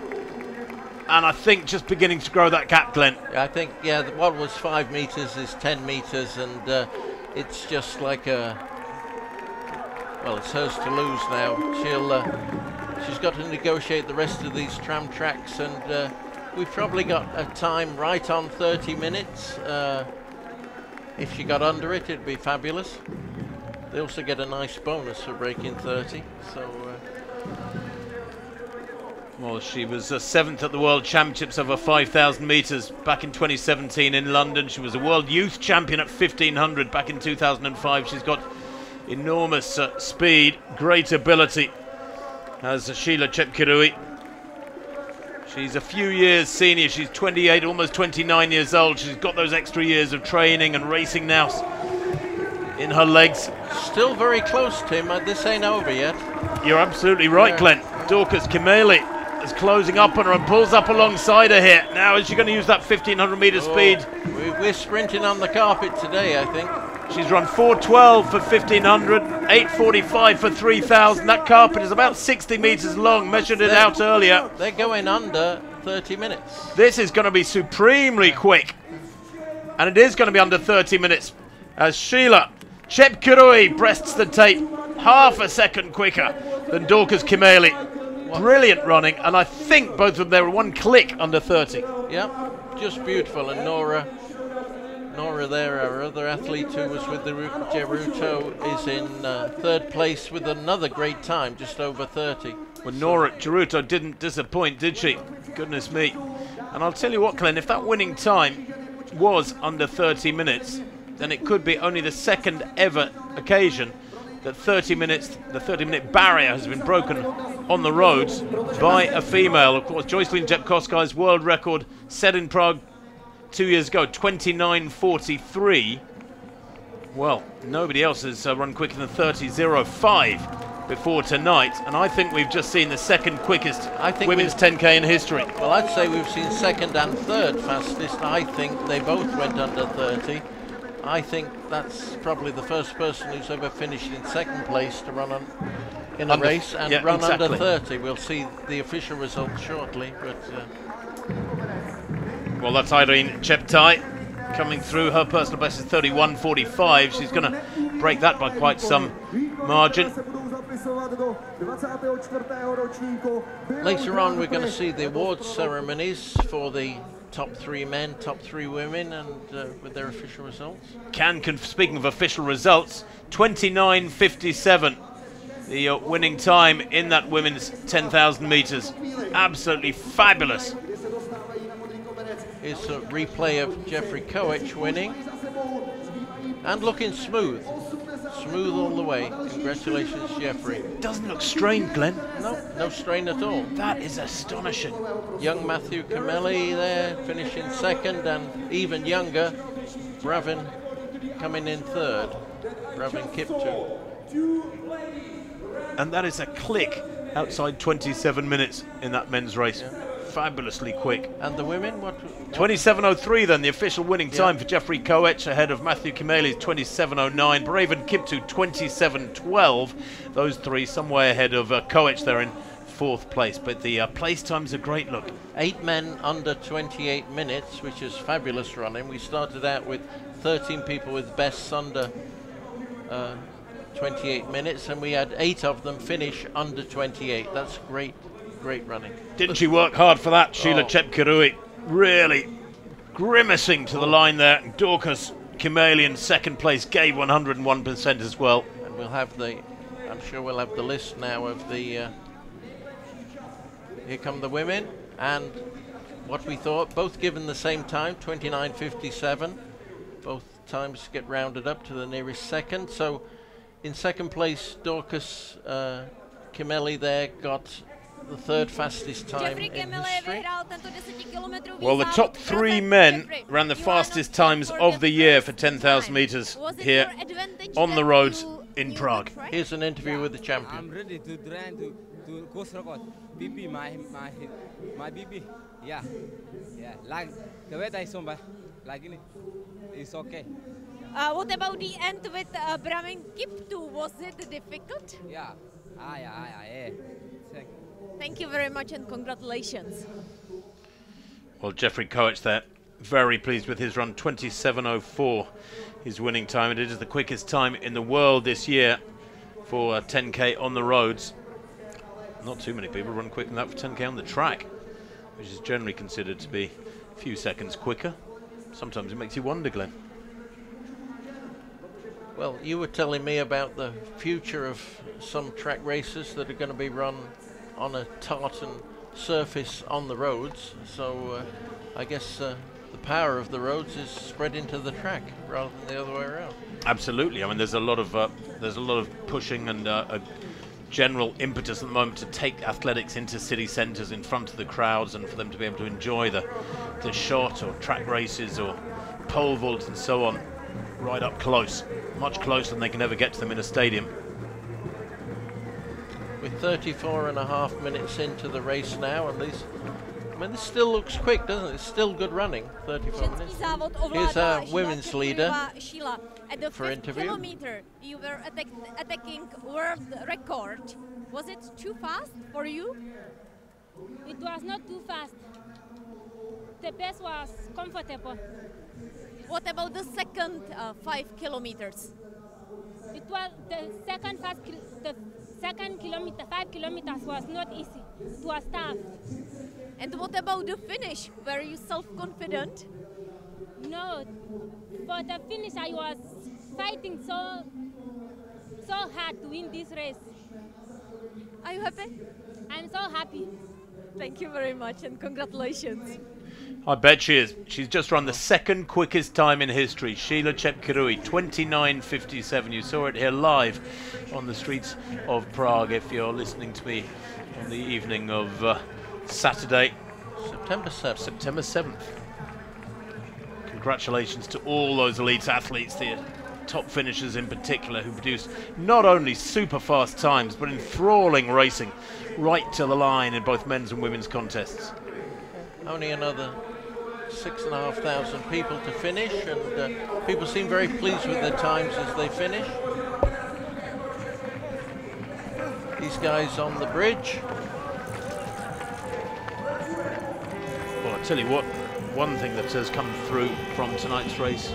and I think just beginning to grow that gap, Glenn. I think, yeah, what was 5 metres is 10 metres, and it's just like a... Well, it's hers to lose now. She's got to negotiate the rest of these tram tracks, and we've probably got a time right on 30 minutes. If she got under it, it'd be fabulous. They also get a nice bonus for breaking 30. So, well, she was 7th at the World Championships over 5,000 metres back in 2017 in London. She was a World Youth Champion at 1,500 back in 2005. She's got enormous speed, great ability as Sheila Chepkirui. She's a few years senior. She's 28, almost 29 years old. She's got those extra years of training and racing now in her legs. Still very close, Tim. This ain't over yet. You're absolutely right, Glenn. Dorcas Kimeli is closing up on her and pulls up alongside her here. Now, is she going to use that 1500 meter speed? We're sprinting on the carpet today, I think. She's run 4:12 for 1500, 8:45 for 3000. That carpet is about 60 meters long, measured it out earlier. They're going under 30 minutes. This is going to be supremely quick. And it is going to be under 30 minutes as Sheila Chepkirui breasts the tape half a second quicker than Dorcas Kimeli. Brilliant running, and I think both of them, they were 1 click under 30. Yeah, just beautiful. And Nora there, our other athlete who was with the Geruto, is in 3rd place with another great time, just over 30. Well, Nora Geruto didn't disappoint, did she? Goodness me. And I'll tell you what, Glenn, if that winning time was under 30 minutes, then it could be only the second ever occasion that the 30-minute barrier has been broken on the roads by a female. Of course, Joycelyn Jepkowska's world record set in Prague 2 years ago, 29:43. Well, nobody else has run quicker than 30:05 before tonight, and I think we've just seen the second quickest women's 10K in history. Well, I'd say we've seen second and third fastest. I think they both went under 30. I think that's probably the first person who's ever finished in second place to run in a race and run under 30. We'll see the official results shortly, but well, that's Irene Cheptai coming through. Her personal best is 31:45. She's going to break that by quite some margin. Later on, we're going to see the awards ceremonies for the top 3 men, top 3 women, and with their official results. Speaking of official results, 29:57, the winning time in that women's 10,000 meters. Absolutely fabulous. It's a replay of Jeffrey Koech winning and looking smooth. Smooth all the way. Congratulations, Jeffrey. Doesn't look strained, Glenn. No strain at all. That is astonishing. Young Matthew Kimeli there, finishing second, and even younger, Bravin coming in third. Bravin Kiptu. And that is a click outside 27 minutes in that men's race. Yeah. Fabulously quick. And the women, what? 27:03 then, the official winning time for Jeffrey Koech, ahead of Matthew Kimeli's 27:09. Braven Kiptu 27:12. Those three some way ahead of Koech. They're in 4th place, but the place time's a great look. 8 men under 28 minutes, which is fabulous running. We started out with 13 people with bests under 28 minutes, and we had 8 of them finish under 28. That's great running. Didn't she work hard for that, Sheila Chepkirui? Really grimacing to the line there. Dorcas Kimeli in 2nd place gave 101% as well. And we'll have I'm sure we'll have the list now of the, here come the women, and what we thought, both given the same time, 29:57. Both times get rounded up to the nearest second. So in 2nd place, Dorcas Kimeli there got the 3rd fastest time in history. Well, the top 3 men ran the fastest times of the year for 10,000 meters here on the roads in Prague. Here's an interview with the champion. I'm ready to train to course record. BB, my BB. Yeah. Like the way I saw, like it's okay. What about the end with Bravin Kiptu? Was it difficult? Yeah. Yeah. Thank you very much and congratulations. Well, Jeffrey Koech there, very pleased with his run, 27:04, his winning time. And it is the quickest time in the world this year for 10K on the roads. Not too many people run quicker than that for 10K on the track, which is generally considered to be a few seconds quicker. Sometimes it makes you wonder, Glenn. Well, you were telling me about the future of some track races that are going to be run on a tartan surface on the roads. So I guess the power of the roads is spread into the track rather than the other way around. Absolutely. I mean, there's a lot of pushing and a general impetus at the moment to take athletics into city centres in front of the crowds, and for them to be able to enjoy the shot or track races or pole vaults and so on right up close, much closer than they can ever get to them in a stadium. We're 34.5 minutes into the race now, and these, I mean, this still looks quick, doesn't it? It's still good running, 34 minutes. Here's our women's leader for interview. Kilometer, you were attacking world record. Was it too fast for you? It was not too fast. The pace was comfortable. What about the second 5 kilometers? It was the second kilometer, 5 kilometers was not easy. It was tough. And what about the finish? Were you self-confident? No, for the finish I was fighting so hard to win this race. Are you happy? I'm so happy. Thank you very much and congratulations. I bet she is. She's just run the second quickest time in history. Sheila Chepkirui, 29:57. You saw it here live on the streets of Prague if you're listening to me on the evening of Saturday, September 7th. September 7th. Congratulations to all those elite athletes, the top finishers in particular, who produced not only super fast times but enthralling racing right to the line in both men's and women's contests. Only another 6,500 people to finish, and people seem very pleased with their times as they finish. These guys on the bridge. Well, I tell you what, one thing that has come through from tonight's race,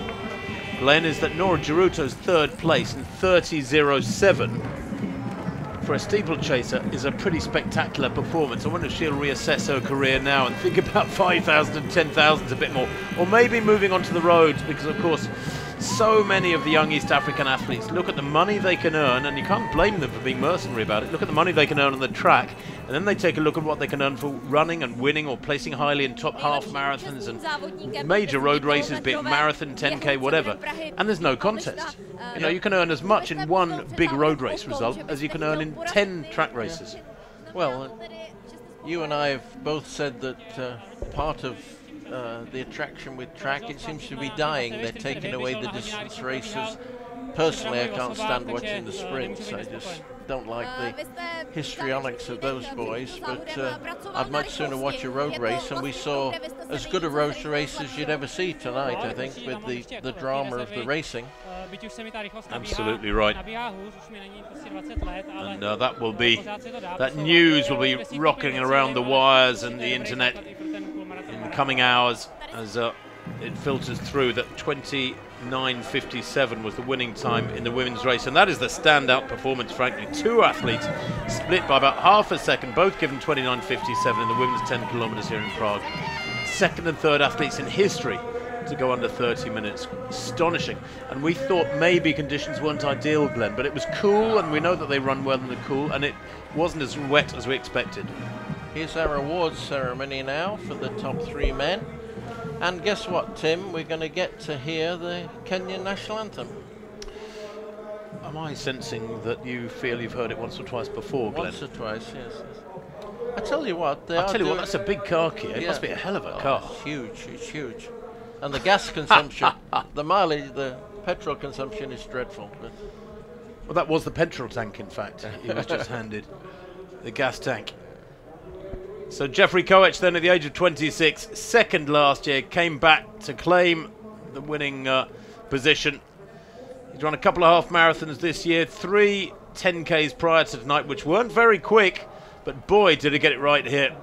Glenn, is that Nora Geruto's third place in 30.07 for a steeplechaser is a pretty spectacular performance. I wonder if she'll reassess her career now and think about 5,000 and 10,000s a bit more, or maybe moving on to the roads, because of course so many of the young East African athletes look at the money they can earn, and you can't blame them for being mercenary about it. Look at the money they can earn on the track, and then they take a look at what they can earn for running and winning or placing highly in top half marathons and major road races, be it marathon, 10k, whatever, and there's no contest. You know, you can earn as much in one big road race result as you can earn in 10 track races. Well, you and I have both said that part of the attraction with track, it seems to be dying. They're taking away the distance races. Personally, I can't stand watching the sprints. I just don't like the histrionics of those boys, but I'd much sooner watch a road race, and we saw as good a road race as you'd ever see tonight, I think, with the drama of the racing. Absolutely right. And that news will be rocking around the wires and the internet in the coming hours as it filters through that 29:57 was the winning time in the women's race, and that is the standout performance, frankly. Two athletes split by about half a second, both given 29:57 in the women's 10 kilometers here in Prague. Second and third athletes in history to go under 30 minutes. Astonishing. And we thought maybe conditions weren't ideal, Glenn, but it was cool, and we know that they run well in the cool, and it wasn't as wet as we expected. Here's our awards ceremony now for the top 3 men. And guess what, Tim? We're going to get to hear the Kenyan national anthem. Am I sensing that you feel you've heard it once or twice before, Glenn? Once or twice, yes. I tell you what, that's a big car, Kia. It must be a hell of a car. It's huge, it's huge. And the gas consumption, the mileage, the petrol consumption is dreadful. But well, that was the petrol tank, in fact. He was just handed the gas tank. So Jeffrey Koech, then at the age of 26, second last year, came back to claim the winning position. He's run a couple of half marathons this year, 3 10Ks prior to tonight, which weren't very quick, but boy, did he get it right here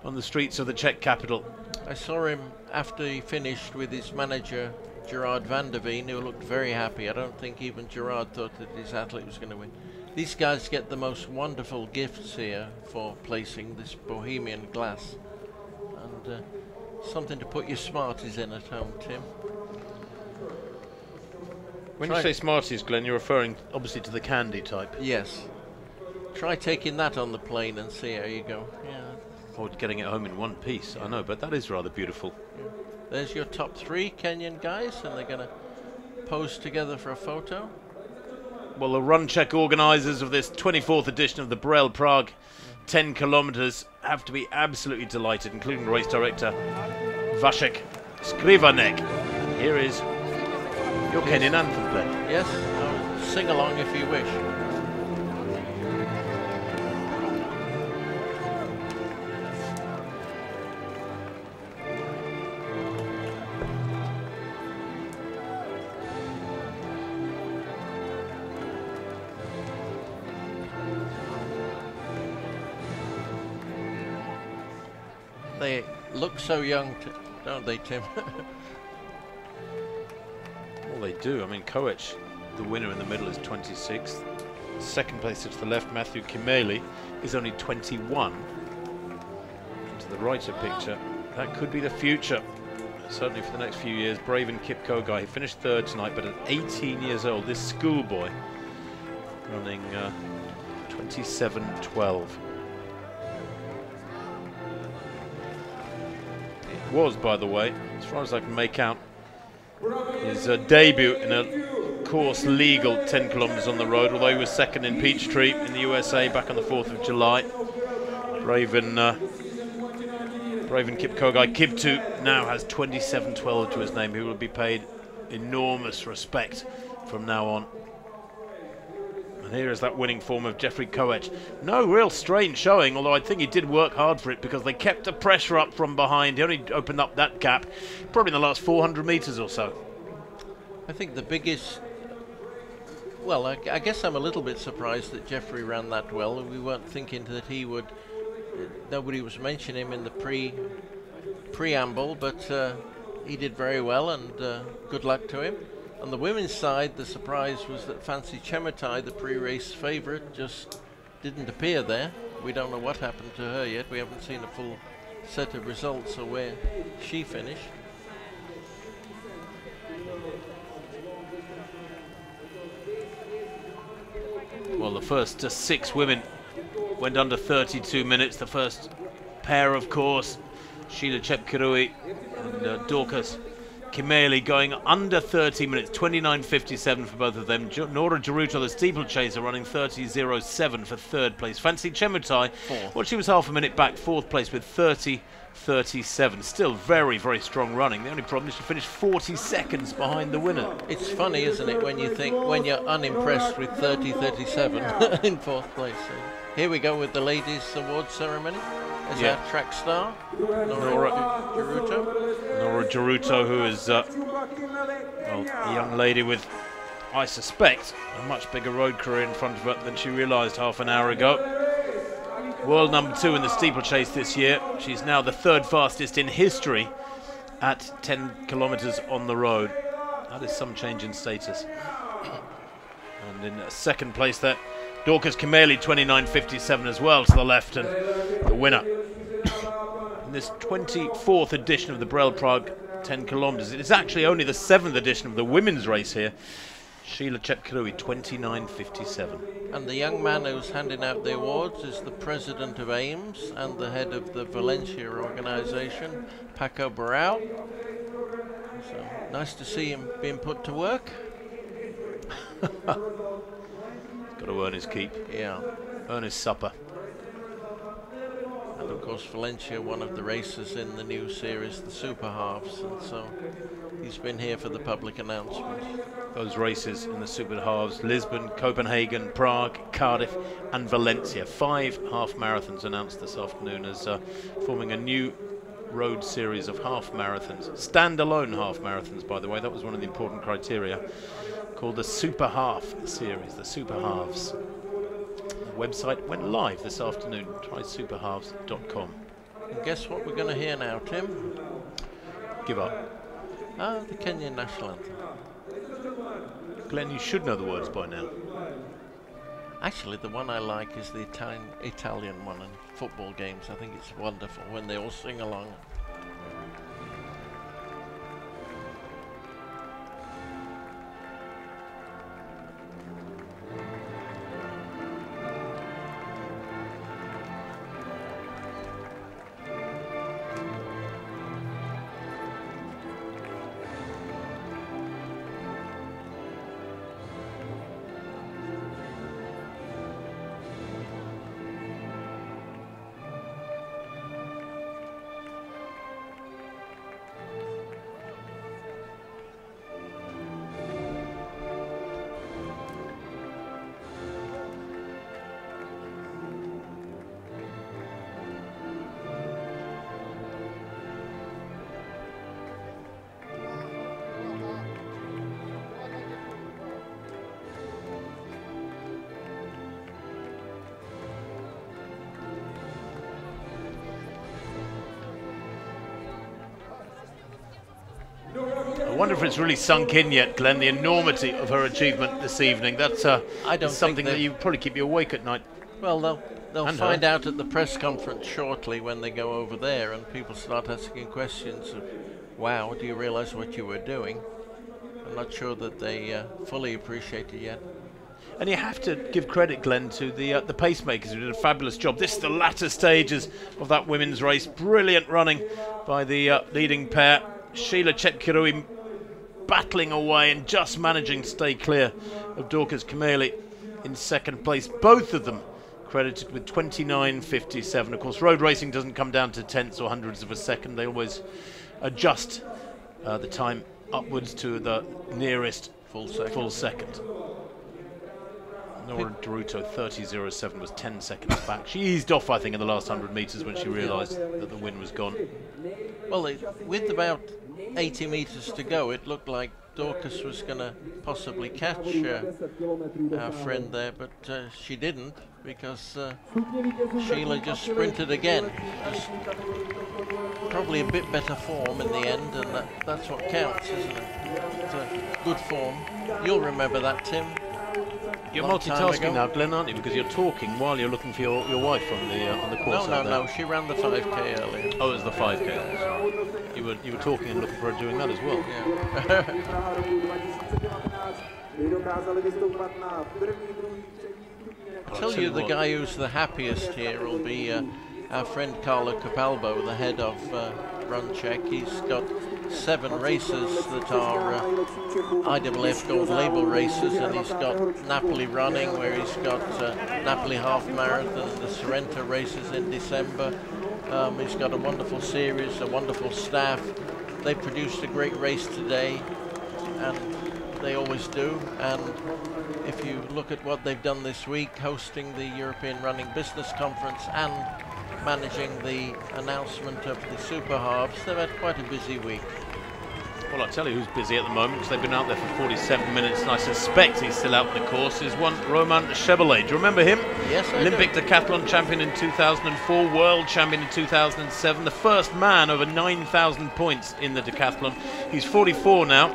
on the streets of the Czech capital. I saw him after he finished with his manager, Gerard van der Veen, who looked very happy. I don't think even Gerard thought that his athlete was going to win. These guys get the most wonderful gifts here for placing this Bohemian glass. And something to put your Smarties in at home, Tim. When you say Smarties, Glenn, you're referring obviously to the candy type. Yes. Try taking that on the plane and see how you go. Yeah. Or getting it home in one piece, I know, but that is rather beautiful. Yeah. There's your top 3 Kenyan guys, and they're going to pose together for a photo. Well, the RunCzech organisers of this 24th edition of the Birell Prague 10 kilometres have to be absolutely delighted, including race director Vašek Skrivanek. Here is your Kenyan anthem, Glenn. Yes, sing along if you wish. They look so young, don't they, Tim? Well, they do. I mean, Koech, the winner in the middle, is 26th. Second place to the left, Matthew Kimeli, is only 21. To the right of picture, that could be the future. Certainly for the next few years. Braven Kipkogai, he finished third tonight, but at 18 years old, this schoolboy running 27:12. It was, by the way, as far as I can make out, his debut in a course legal 10 kilometres on the road, although he was second in Peachtree in the USA back on the 4th of July. Braven Kipkogai Kiptu now has 27:12 to his name. He will be paid enormous respect from now on. And here is that winning form of Jeffrey Koech. No real strange showing, although I think he did work hard for it because they kept the pressure up from behind. He only opened up that gap probably in the last 400 metres or so. I think the biggest... Well, I guess I'm a little bit surprised that Jeffrey ran that well. We weren't thinking that he would... Nobody was mentioning him in the preamble, but he did very well, and good luck to him. On the women's side, the surprise was that Fancy Chemutai, the pre-race favourite, just didn't appear there. We don't know what happened to her yet. We haven't seen a full set of results or where she finished. Well, the first 6 women went under 32 minutes. The first pair, of course, Sheila Chepkirui and Dorcas Kimeli, going under 30 minutes, 29:57 for both of them. Nora Geruto, the steeplechaser, running 30:07 for third place. Fancy Chemutai, well, she was half a minute back, fourth place with 30:37. Still very, very strong running. The only problem is she finished 40 seconds behind the winner. It's funny, isn't it, when you think, when you're unimpressed with 30:37 in fourth place. So here we go with the ladies' awards ceremony. As our track star, Nora Geruto. Nora Geruto, who is a young lady with, I suspect, a much bigger road career in front of her than she realised half an hour ago. World number 2 in the steeplechase this year. She's now the 3rd fastest in history at 10 kilometres on the road. That is some change in status. And in second place there, Dorcas Kimeli, 29:57 as well to the left, and the winner in this 24th edition of the Birell Prague 10 kilometres. It is actually only the 7th edition of the women's race here. Sheila Chepkirui, 29:57. And the young man who's handing out the awards is the president of AIMS and the head of the Valencia organisation, Paco Birell. So nice to see him being put to work. Got to earn his keep. Yeah. Earn his supper. And of course Valencia, one of the races in the new series, the Super Halves, and so he's been here for the public announcements. Those races in the Super Halves: Lisbon, Copenhagen, Prague, Cardiff and Valencia. 5 half marathons announced this afternoon as forming a new road series of half marathons. Standalone half marathons, by the way. That was one of the important criteria. Called the Super Half series, the Super Halves. The website went live this afternoon. Try superhalves.com. And guess what we're going to hear now, Tim? Give up. The Kenyan national anthem. Glenn, you should know the words by now. Actually, the one I like is the Italian one in football games. I think it's wonderful when they all sing along. I wonder if it's really sunk in yet, Glenn, the enormity of her achievement this evening. That's I don't something think that you probably keep you awake at night. Well, they'll And find her. out at the press conference shortly when they go over there and people start asking questions of, wow, do you realize what you were doing? I'm not sure that they fully appreciate it yet. And you have to give credit, Glenn, to the pacemakers who did a fabulous job. This is the latter stages of that women's race. Brilliant running by the leading pair. Sheila Chepkirui battling away and just managing to stay clear of Dorcas Kameli in second place. Both of them credited with 29.57. Of course, road racing doesn't come down to tenths or hundredths of a second. They always adjust the time upwards to the nearest full second. Nora Deruto, 30.07, was 10 seconds back. She eased off, I think, in the last 100 metres when she realised that the win was gone. Well, with about 80 metres to go, it looked like Dorcas was going to possibly catch our friend there, but she didn't, because Sheila just sprinted again. Just probably a bit better form in the end, and that's what counts, isn't it? It's a good form. You'll remember that, Tim. You're multitasking now, Glenn, aren't you? Because you're talking while you're looking for your wife on the course. No. She ran the 5K earlier. Oh, it was the 5K. You were talking and looking for her doing that as well. I'll tell you, the guy who's the happiest here will be our friend Carlo Capalbo, the head of RunCzech. He's got 7 races that are IAAF Gold Label races, and he's got Napoli running, where he's got Napoli Half Marathon, the Sorrento races in December. He's got a wonderful series, a wonderful staff. They produced a great race today, and they always do. And if you look at what they've done this week, hosting the European Running Business Conference and managing the announcement of the Super Halves, they've had quite a busy week. Well, I'll tell you who's busy at the moment, because they've been out there for 47 minutes, and I suspect he's still out on the course, is one Roman Chevrolet. Do you remember him? Yes, I Olympic do. decathlon champion in 2004, world champion in 2007, the first man over 9,000 points in the decathlon. He's 44 now,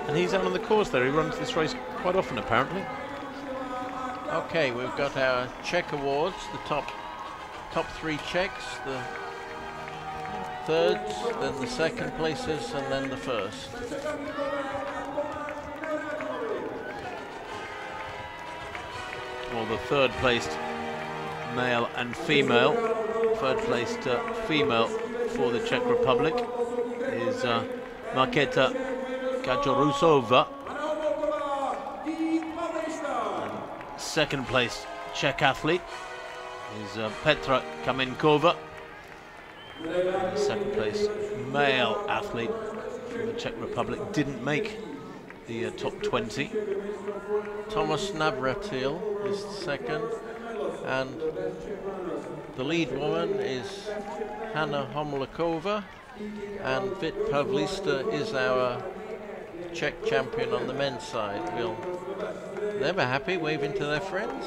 and he's out on the course there. He runs this race quite often, apparently. Okay, we've got our Czech awards, the top 3 Czechs, the thirds, then the second places, and then the first. Well, the third placed male and female. Third placed female for the Czech Republic is Markéta Kaczorusova. Second placed Czech athlete is Petra Kamenkova. And second place male athlete from the Czech Republic didn't make the top 20. Thomas Navratil is second, and the lead woman is Hanna Homolkova, and Vit Pavlista is our Czech champion on the men's side. They're happy, waving to their friends.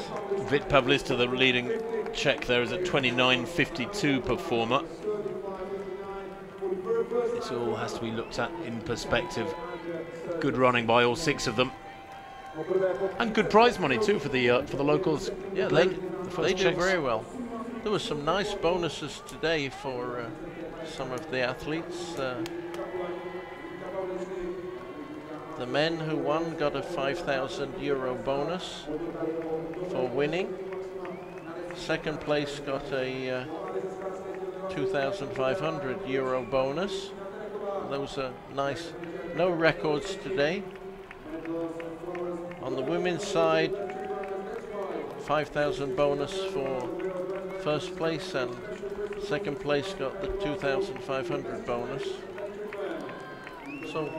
Vit Pavlista, the leading Czech there, is a 29.52 performer. This all has to be looked at in perspective. Good running by all 6 of them, and good prize money too for the locals. Yeah, they do very well. There were some nice bonuses today for some of the athletes. The men who won got a €5,000 bonus for winning. Second place got a €2,500 bonus. Those are nice. No records today. On the women's side, 5,000 bonus for first place, and second place got the 2,500 bonus. So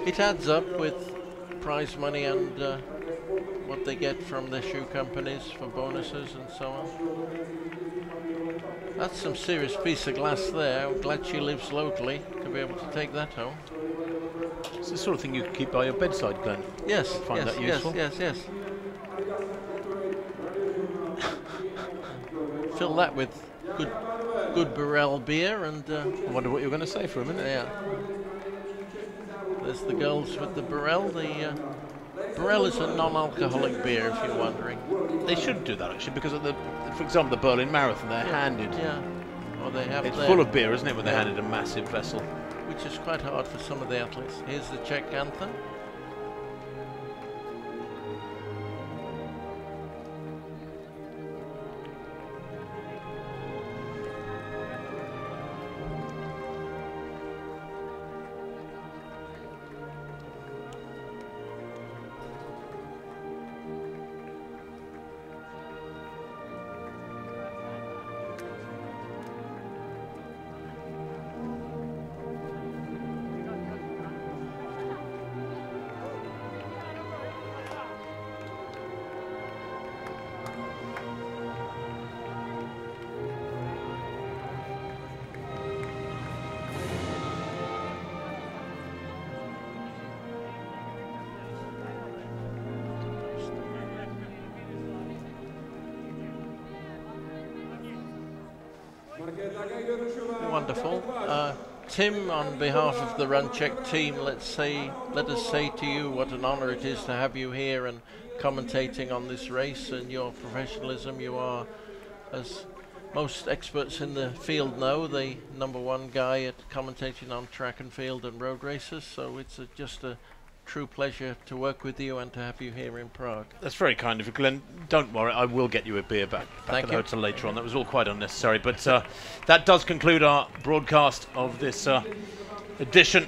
it adds up with prize money and what they get from the shoe companies for bonuses and so on. That's some serious piece of glass there. I'm glad she lives locally to be able to take that home. It's the sort of thing you can keep by your bedside, Glenn. Yes, Find that useful. yes. Fill that with good Birell beer, and I wonder what you're going to say for a minute. Yeah. There's the girls with the Birell. The Birell is a non-alcoholic beer, if you're wondering. They should do that actually, because of the, for example, the Berlin Marathon, they're handed. Yeah. Or they have. It's full of beer, isn't it, when they're handed a massive vessel? Which is quite hard for some of the athletes. Here's the Czech anthem. Wonderful. Tim, on behalf of the RunCzech team, let us say to you what an honour it is to have you here and commentating on this race, and your professionalism. You are, as most experts in the field know, the #1 guy at commentating on track and field and road races, so it's just a true pleasure to work with you and to have you here in Prague. That's very kind of you, Glenn. Don't worry, I will get you a beer back at the hotel later on. That was all quite unnecessary, but that does conclude our broadcast of this edition.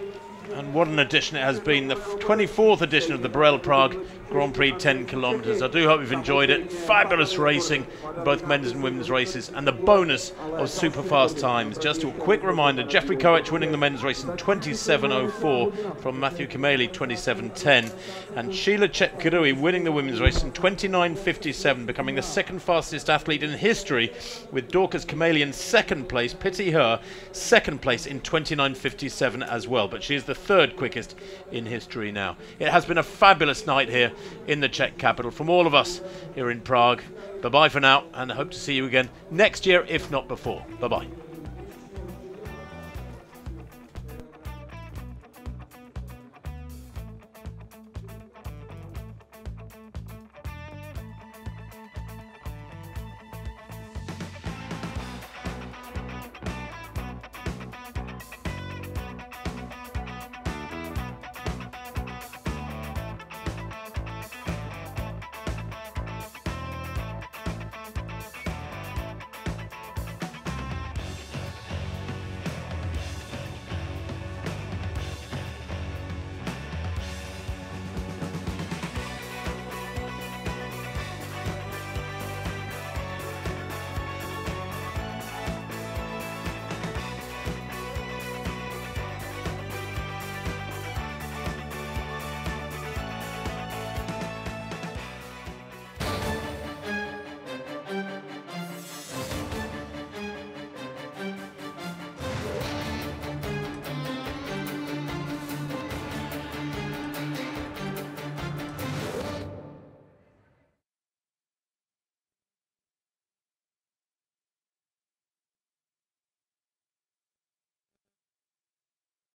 And what an edition it has been, the 24th edition of the Birell Prague Grand Prix 10 kilometres. I do hope you've enjoyed it. Fabulous racing, both men's and women's races, and the bonus of super fast times. Just a quick reminder, Jeffrey Koech winning the men's race in 27:04 from Matthew Kameli 27:10, and Sheila Chepkirui winning the women's race in 29:57, becoming the second fastest athlete in history, with Dorcas Kameli in second place, pity her, second place in 29:57 as well, but she is the third quickest in history now. It has been a fabulous night here in the Czech capital from all of us here in Prague. Bye-bye for now, and I hope to see you again next year, if not before. Bye-bye.